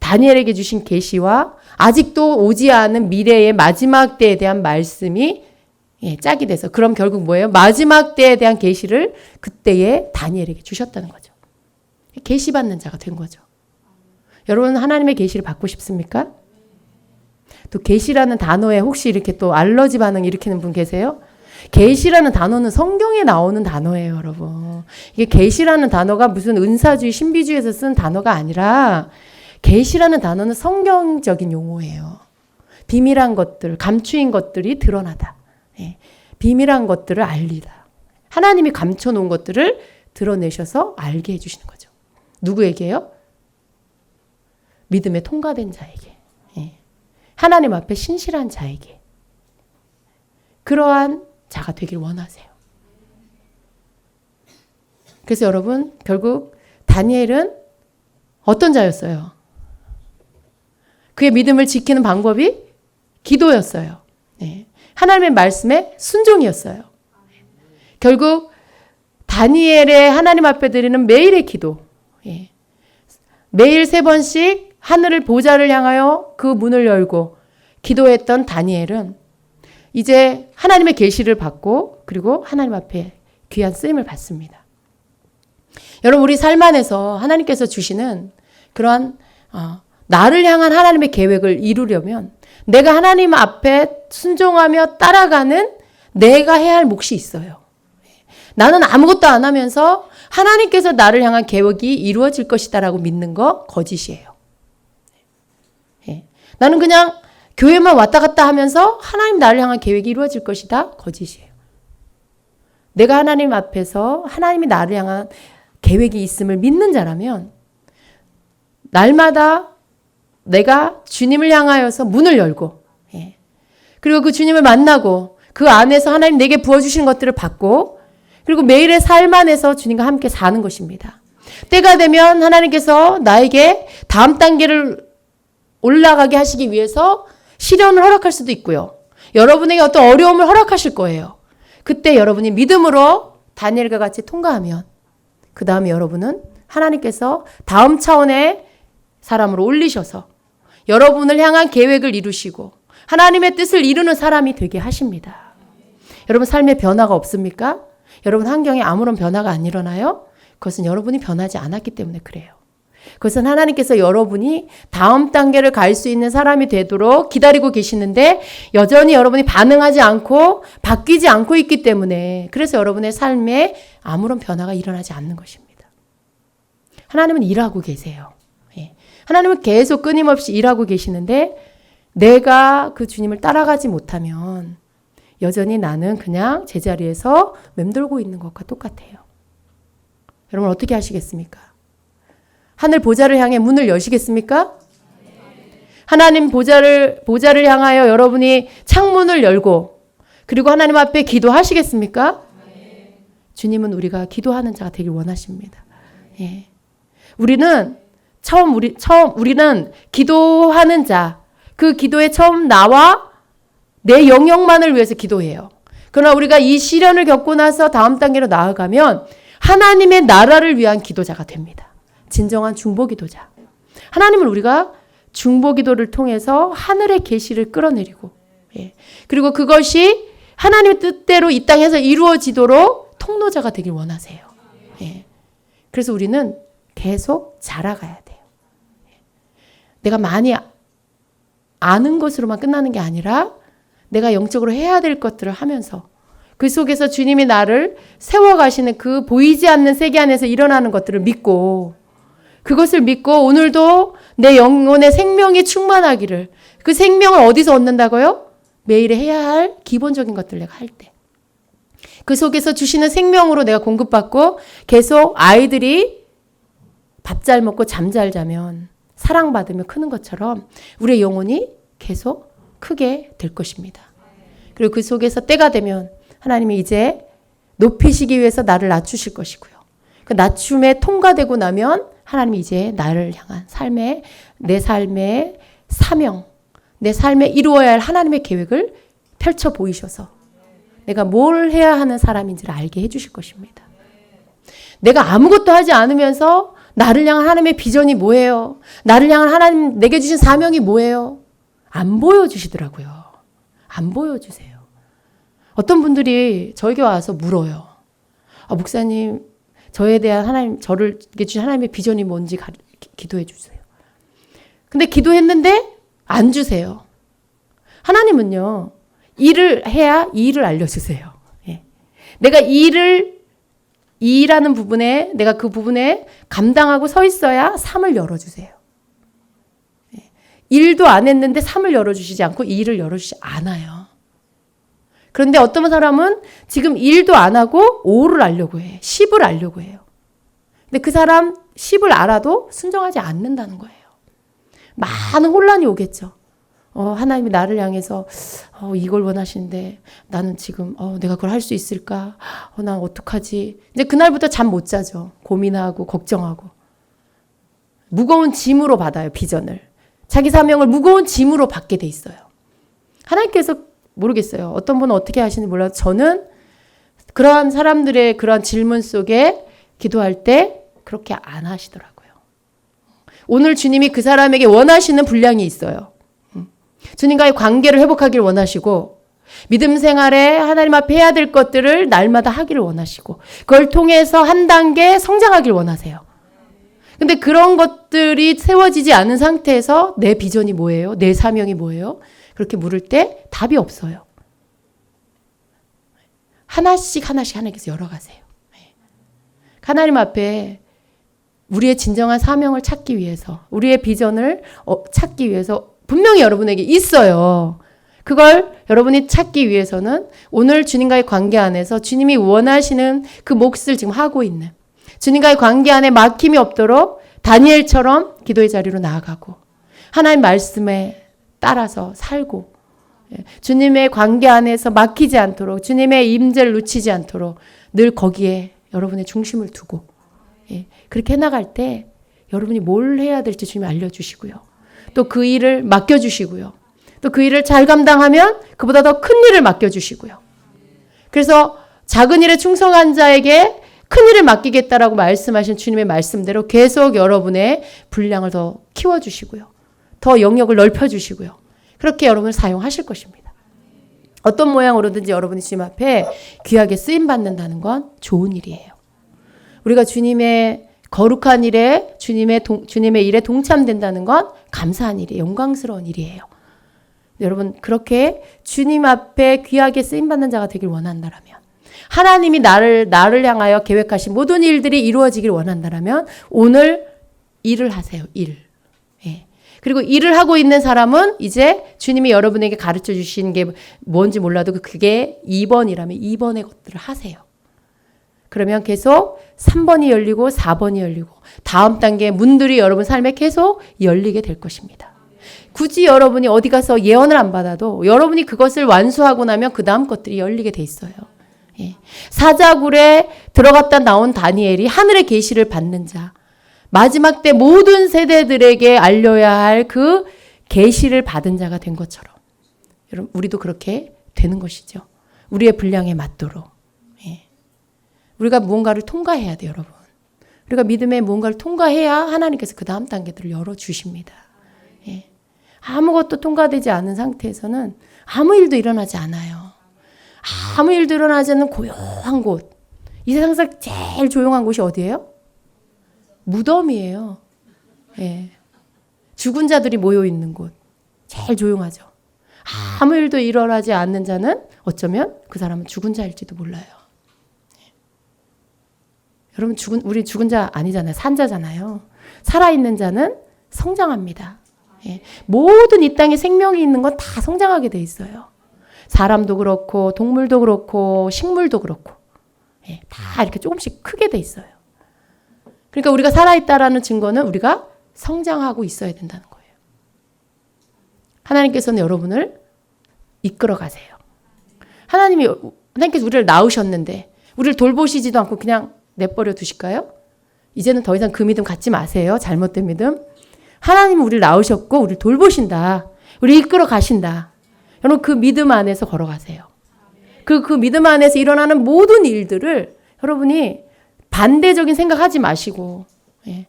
다니엘에게 주신 계시와 아직도 오지 않은 미래의 마지막 때에 대한 말씀이 짝이 돼서 그럼 결국 뭐예요? 마지막 때에 대한 계시를 그때에 다니엘에게 주셨다는 거죠. 계시 받는 자가 된 거죠. 여러분 하나님의 계시를 받고 싶습니까? 또 계시라는 단어에 혹시 이렇게 또 알러지 반응 일으키는 분 계세요? 계시라는 단어는 성경에 나오는 단어예요, 여러분. 이게 계시라는 단어가 무슨 은사주의, 신비주의에서 쓴 단어가 아니라 계시라는 단어는 성경적인 용어예요. 비밀한 것들, 감추인 것들이 드러나다. 비밀한 것들을 알리다. 하나님이 감춰놓은 것들을 드러내셔서 알게 해주시는 거죠. 누구에게요? 믿음에 통과된 자에게. 하나님 앞에 신실한 자에게. 그러한 자가 되길 원하세요. 그래서 여러분 결국 다니엘은 어떤 자였어요? 그의 믿음을 지키는 방법이 기도였어요. 하나님의 말씀에 순종이었어요. 결국 다니엘의 하나님 앞에 드리는 매일의 기도, 매일 3번씩 하늘을 보좌를 향하여 그 문을 열고 기도했던 다니엘은 이제 하나님의 계시를 받고 그리고 하나님 앞에 귀한 쓰임을 받습니다. 여러분 우리 삶 안에서 하나님께서 주시는 그러한 나를 향한 하나님의 계획을 이루려면 내가 하나님 앞에 순종하며 따라가는 내가 해야 할 몫이 있어요. 나는 아무것도 안 하면서 하나님께서 나를 향한 계획이 이루어질 것이다라고 믿는 거 거짓이에요. 나는 그냥 교회만 왔다 갔다 하면서 하나님 나를 향한 계획이 이루어질 것이다. 거짓이에요. 내가 하나님 앞에서 하나님이 나를 향한 계획이 있음을 믿는 자라면 날마다 내가 주님을 향하여서 문을 열고 그리고 그 주님을 만나고 그 안에서 하나님 내게 부어주신 것들을 받고 그리고 매일의 삶 안에서 주님과 함께 사는 것입니다. 때가 되면 하나님께서 나에게 다음 단계를 올라가게 하시기 위해서 시련을 허락할 수도 있고요. 여러분에게 어떤 어려움을 허락하실 거예요. 그때 여러분이 믿음으로 다니엘과 같이 통과하면 그 다음에 여러분은 하나님께서 다음 차원의 사람으로 올리셔서 여러분을 향한 계획을 이루시고 하나님의 뜻을 이루는 사람이 되게 하십니다. 여러분 삶에 변화가 없습니까? 여러분 환경에 아무런 변화가 안 일어나요? 그것은 여러분이 변하지 않았기 때문에 그래요. 그것은 하나님께서 여러분이 다음 단계를 갈 수 있는 사람이 되도록 기다리고 계시는데 여전히 여러분이 반응하지 않고 바뀌지 않고 있기 때문에 그래서 여러분의 삶에 아무런 변화가 일어나지 않는 것입니다. 하나님은 일하고 계세요. 하나님은 계속 끊임없이 일하고 계시는데 내가 그 주님을 따라가지 못하면 여전히 나는 그냥 제자리에서 맴돌고 있는 것과 똑같아요. 여러분 어떻게 하시겠습니까? 하늘 보좌를 향해 문을 여시겠습니까? 하나님 보좌를 향하여 여러분이 창문을 열고 그리고 하나님 앞에 기도하시겠습니까? 주님은 우리가 기도하는 자가 되길 원하십니다. 우리는 우리는 기도하는 자, 그 기도에 처음 나와 내 영역만을 위해서 기도해요. 그러나 우리가 이 시련을 겪고 나서 다음 단계로 나아가면 하나님의 나라를 위한 기도자가 됩니다. 진정한 중보기도자. 하나님은 우리가 중보기도를 통해서 하늘의 계시를 끌어내리고 그리고 그것이 하나님의 뜻대로 이 땅에서 이루어지도록 통로자가 되길 원하세요. 그래서 우리는 계속 자라가야 돼요. 내가 많이 아는 것으로만 끝나는 게 아니라 내가 영적으로 해야 될 것들을 하면서 그 속에서 주님이 나를 세워가시는 그 보이지 않는 세계 안에서 일어나는 것들을 믿고 그것을 믿고 오늘도 내 영혼의 생명이 충만하기를 그 생명을 어디서 얻는다고요? 매일 해야 할 기본적인 것들 내가 할 때. 그 속에서 주시는 생명으로 내가 공급받고 계속 아이들이 밥 잘 먹고 잠 잘 자면 사랑받으며 크는 것처럼 우리의 영혼이 계속 크게 될 것입니다. 그리고 그 속에서 때가 되면 하나님이 이제 높이시기 위해서 나를 낮추실 것이고요. 그 낮춤에 통과되고 나면 하나님이 이제 나를 향한 내 삶의 사명, 내 삶에 이루어야 할 하나님의 계획을 펼쳐 보이셔서 내가 뭘 해야 하는 사람인지를 알게 해주실 것입니다. 내가 아무것도 하지 않으면서 나를 향한 하나님의 비전이 뭐예요? 나를 향한 하나님 내게 주신 사명이 뭐예요? 안 보여주시더라고요. 안 보여주세요. 어떤 분들이 저에게 와서 물어요. 목사님, 저에 대한 저를 주신 하나님의 비전이 뭔지 기도해 주세요. 근데 기도했는데 안 주세요. 하나님은요, 일을 해야 이 일을 알려주세요. 예. 내가 일하는 부분에, 내가 그 부분에 감당하고 서 있어야 삶을 열어주세요. 예. 일도 안 했는데 삶을 열어주시지 않고 일을 열어주지 않아요. 그런데 어떤 사람은 지금 일도 안 하고 5를 알려고 해. 10을 알려고 해요. 근데 그 사람 10을 알아도 순종하지 않는다는 거예요. 많은 혼란이 오겠죠. 하나님이 나를 향해서 이걸 원하시는데 나는 지금 내가 그걸 할 수 있을까? 나 어떡하지? 이제 그날부터 잠 못 자죠. 고민하고 걱정하고. 무거운 짐으로 받아요. 비전을. 자기 사명을 무거운 짐으로 받게 돼 있어요. 하나님께서 모르겠어요. 어떤 분은 어떻게 하시는지 몰라도 저는 그러한 사람들의 그러한 질문 속에 기도할 때 그렇게 안 하시더라고요. 오늘 주님이 그 사람에게 원하시는 분량이 있어요. 주님과의 관계를 회복하기를 원하시고 믿음 생활에 하나님 앞에 해야 될 것들을 날마다 하기를 원하시고 그걸 통해서 한 단계 성장하기를 원하세요. 근데 그런 것들이 세워지지 않은 상태에서 내 비전이 뭐예요? 내 사명이 뭐예요? 그렇게 물을 때 답이 없어요. 하나씩 하나님께서 열어가세요. 하나님 앞에 우리의 진정한 사명을 찾기 위해서 우리의 비전을 찾기 위해서 분명히 여러분에게 있어요. 그걸 여러분이 찾기 위해서는 오늘 주님과의 관계 안에서 주님이 원하시는 그 몫을 지금 하고 있는 주님과의 관계 안에 막힘이 없도록 다니엘처럼 기도의 자리로 나아가고 하나님 말씀에 따라서 살고 주님의 관계 안에서 막히지 않도록 주님의 임재를 놓치지 않도록 늘 거기에 여러분의 중심을 두고 그렇게 해나갈 때 여러분이 뭘 해야 될지 주님이 알려주시고요. 또 그 일을 맡겨주시고요. 또 그 일을 잘 감당하면 그보다 더 큰 일을 맡겨주시고요. 그래서 작은 일에 충성한 자에게 큰 일을 맡기겠다라고 말씀하신 주님의 말씀대로 계속 여러분의 분량을 더 키워주시고요. 더 영역을 넓혀주시고요. 그렇게 여러분을 사용하실 것입니다. 어떤 모양으로든지 여러분이 주님 앞에 귀하게 쓰임받는다는 건 좋은 일이에요. 우리가 주님의 거룩한 일에 주님의 일에 동참된다는 건 감사한 일이에요. 영광스러운 일이에요. 여러분 그렇게 주님 앞에 귀하게 쓰임받는 자가 되길 원한다라면 하나님이 나를 향하여 계획하신 모든 일들이 이루어지길 원한다라면 오늘 일을 하세요. 일. 예. 그리고 일을 하고 있는 사람은 이제 주님이 여러분에게 가르쳐 주신 게 뭔지 몰라도 그게 2번이라면 2번의 것들을 하세요. 그러면 계속 3번이 열리고 4번이 열리고 다음 단계의 문들이 여러분 삶에 계속 열리게 될 것입니다. 굳이 여러분이 어디 가서 예언을 안 받아도 여러분이 그것을 완수하고 나면 그 다음 것들이 열리게 돼 있어요. 예. 사자굴에 들어갔다 나온 다니엘이 하늘의 계시를 받는 자, 마지막 때 모든 세대들에게 알려야 할 그 계시를 받은 자가 된 것처럼 여러분 우리도 그렇게 되는 것이죠. 우리의 분량에 맞도록. 우리가 무언가를 통과해야 돼요, 여러분. 우리가 믿음의 무언가를 통과해야 하나님께서 그 다음 단계들을 열어주십니다. 예. 아무것도 통과되지 않은 상태에서는 아무 일도 일어나지 않아요. 아무 일도 일어나지 않는 고요한 곳. 이 세상에서 제일 조용한 곳이 어디예요? 무덤이에요. 예. 죽은 자들이 모여 있는 곳. 제일 조용하죠. 아무 일도 일어나지 않는 자는 어쩌면 그 사람은 죽은 자일지도 몰라요. 여러분 우리 죽은 자 아니잖아요. 산 자잖아요. 살아있는 자는 성장합니다. 예. 모든 이 땅에 생명이 있는 건 다 성장하게 돼 있어요. 사람도 그렇고 동물도 그렇고 식물도 그렇고 예. 다 이렇게 조금씩 크게 돼 있어요. 그러니까 우리가 살아있다라는 증거는 우리가 성장하고 있어야 된다는 거예요. 하나님께서는 여러분을 이끌어 가세요. 하나님께서 우리를 낳으셨는데 우리를 돌보시지도 않고 그냥 내버려 두실까요? 이제는 더 이상 그 믿음 갖지 마세요. 잘못된 믿음. 하나님은 우리를 낳으셨고 우리를 돌보신다. 우리 이끌어 가신다. 여러분 그 믿음 안에서 걸어가세요. 그 믿음 안에서 일어나는 모든 일들을 여러분이 반대적인 생각하지 마시고 예.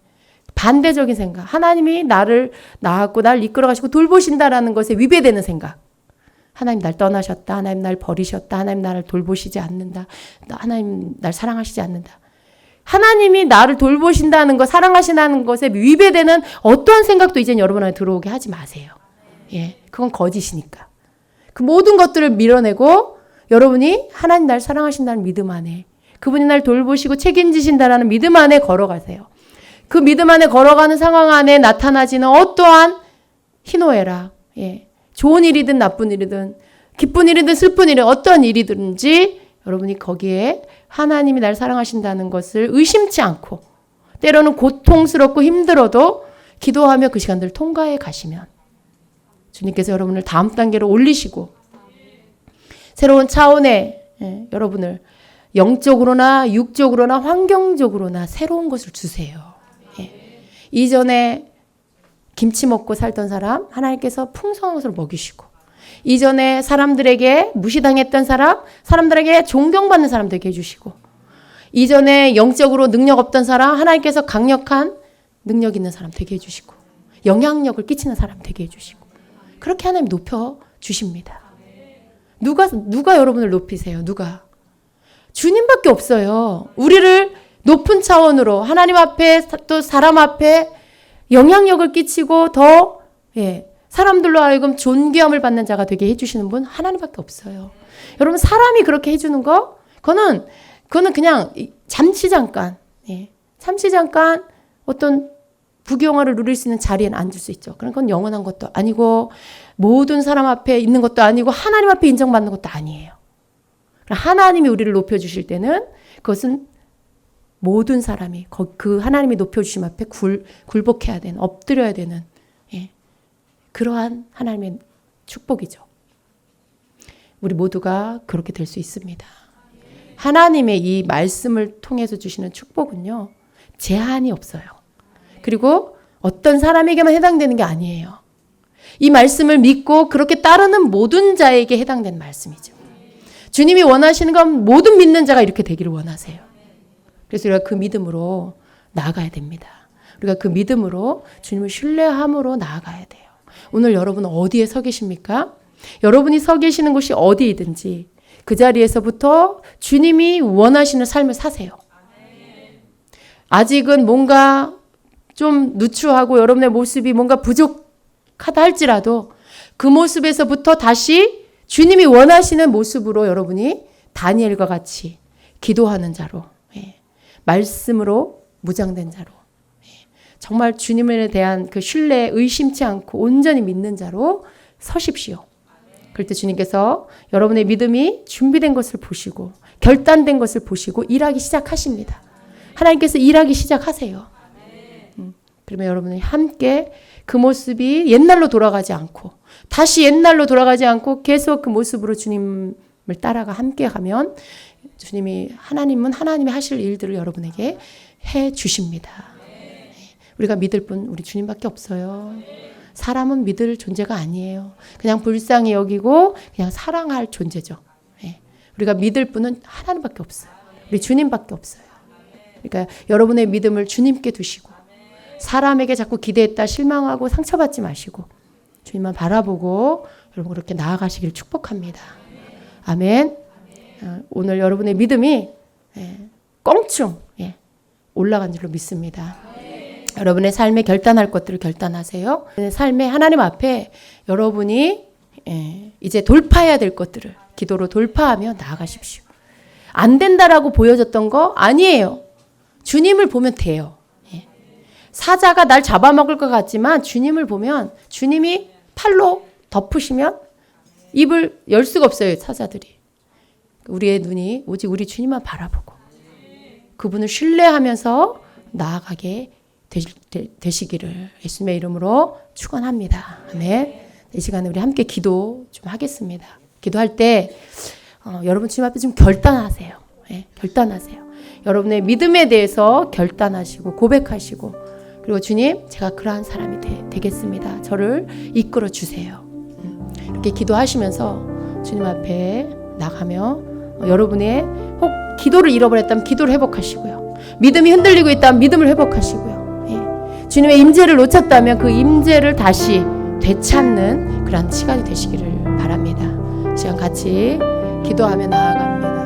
반대적인 생각. 하나님이 나를 낳았고 나를 이끌어 가시고 돌보신다라는 것에 위배되는 생각. 하나님 날 떠나셨다. 하나님 날 버리셨다. 하나님 나를 돌보시지 않는다. 하나님 날 사랑하시지 않는다. 하나님이 나를 돌보신다는 것, 사랑하신다는 것에 위배되는 어떠한 생각도 이제 여러분 안에 들어오게 하지 마세요. 예, 그건 거짓이니까. 그 모든 것들을 밀어내고 여러분이 하나님 날 사랑하신다는 믿음 안에 그분이 날 돌보시고 책임지신다는 믿음 안에 걸어가세요. 그 믿음 안에 걸어가는 상황 안에 나타나지는 어떠한 희노애락, 예, 좋은 일이든 나쁜 일이든 기쁜 일이든 슬픈 일이든 어떤 일이든지 여러분이 거기에 하나님이 날 사랑하신다는 것을 의심치 않고 때로는 고통스럽고 힘들어도 기도하며 그 시간들을 통과해 가시면 주님께서 여러분을 다음 단계로 올리시고 새로운 차원의 여러분을 영적으로나 육적으로나 환경적으로나 새로운 것을 주세요. 예. 이전에 김치 먹고 살던 사람 하나님께서 풍성한 것을 먹이시고 이전에 사람들에게 무시당했던 사람, 사람들에게 존경받는 사람 되게 해주시고 이전에 영적으로 능력 없던 사람 하나님께서 강력한 능력 있는 사람 되게 해주시고 영향력을 끼치는 사람 되게 해주시고 그렇게 하나님 높여주십니다. 누가 여러분을 높이세요? 누가? 주님밖에 없어요. 우리를 높은 차원으로 하나님 앞에 또 사람 앞에 영향력을 끼치고 더 사람들로 하여금 존귀함을 받는 자가 되게 해주시는 분 하나님밖에 없어요. 여러분 사람이 그렇게 해주는 거 그거는 그냥 잠시 잠깐 어떤 부귀영화를 누릴 수 있는 자리에 앉을 수 있죠. 그런 건 영원한 것도 아니고 모든 사람 앞에 있는 것도 아니고 하나님 앞에 인정받는 것도 아니에요. 하나님이 우리를 높여주실 때는 그것은 모든 사람이 그 하나님이 높여주심 앞에 굴복해야 되는 엎드려야 되는 그러한 하나님의 축복이죠. 우리 모두가 그렇게 될 수 있습니다. 하나님의 이 말씀을 통해서 주시는 축복은요. 제한이 없어요. 그리고 어떤 사람에게만 해당되는 게 아니에요. 이 말씀을 믿고 그렇게 따르는 모든 자에게 해당되는 말씀이죠. 주님이 원하시는 건 모든 믿는 자가 이렇게 되기를 원하세요. 그래서 우리가 그 믿음으로 나아가야 됩니다. 우리가 그 믿음으로 주님을 신뢰함으로 나아가야 돼요. 오늘 여러분 어디에 서 계십니까? 여러분이 서 계시는 곳이 어디이든지 그 자리에서부터 주님이 원하시는 삶을 사세요. 아직은 뭔가 좀 누추하고 여러분의 모습이 뭔가 부족하다 할지라도 그 모습에서부터 다시 주님이 원하시는 모습으로 여러분이 다니엘과 같이 기도하는 자로 말씀으로 무장된 자로 정말 주님에 대한 그 신뢰에 의심치 않고 온전히 믿는 자로 서십시오. 그럴 때 주님께서 여러분의 믿음이 준비된 것을 보시고 결단된 것을 보시고 일하기 시작하십니다. 하나님께서 일하기 시작하세요. 그러면 여러분이 함께 그 모습이 옛날로 돌아가지 않고 다시 옛날로 돌아가지 않고 계속 그 모습으로 주님을 따라가 함께 가면 하나님은 하나님이 하실 일들을 여러분에게 해 주십니다. 우리가 믿을 분 우리 주님밖에 없어요. 사람은 믿을 존재가 아니에요. 그냥 불쌍히 여기고 그냥 사랑할 존재죠. 우리가 믿을 분은 하나님밖에 없어요. 우리 주님밖에 없어요. 그러니까 여러분의 믿음을 주님께 두시고 사람에게 자꾸 기대했다 실망하고 상처받지 마시고 주님만 바라보고 여러분 그렇게 나아가시길 축복합니다. 아멘. 오늘 여러분의 믿음이 껑충 올라간 줄로 믿습니다. 여러분의 삶에 결단할 것들을 결단하세요. 삶에 하나님 앞에 여러분이 이제 돌파해야 될 것들을 기도로 돌파하며 나아가십시오. 안 된다라고 보여졌던 거 아니에요. 주님을 보면 돼요. 사자가 날 잡아먹을 것 같지만 주님을 보면 주님이 팔로 덮으시면 입을 열 수가 없어요. 사자들이. 우리의 눈이 오직 우리 주님만 바라보고 그분을 신뢰하면서 나아가게 되시기를 예수님의 이름으로 축원합니다. 아멘. 이 시간에 우리 함께 기도 좀 하겠습니다. 기도할 때 여러분 주님 앞에 좀 결단하세요. 결단하세요. 여러분의 믿음에 대해서 결단하시고 고백하시고 그리고 주님 제가 그러한 사람이 되겠습니다. 저를 이끌어 주세요. 이렇게 기도하시면서 주님 앞에 나가며 여러분의 혹 기도를 잃어버렸다면 기도를 회복하시고요. 믿음이 흔들리고 있다면 믿음을 회복하시고요. 주님의 임재를 놓쳤다면 그 임재를 다시 되찾는 그런 시간이 되시기를 바랍니다. 시간 같이 기도하며 나아갑니다.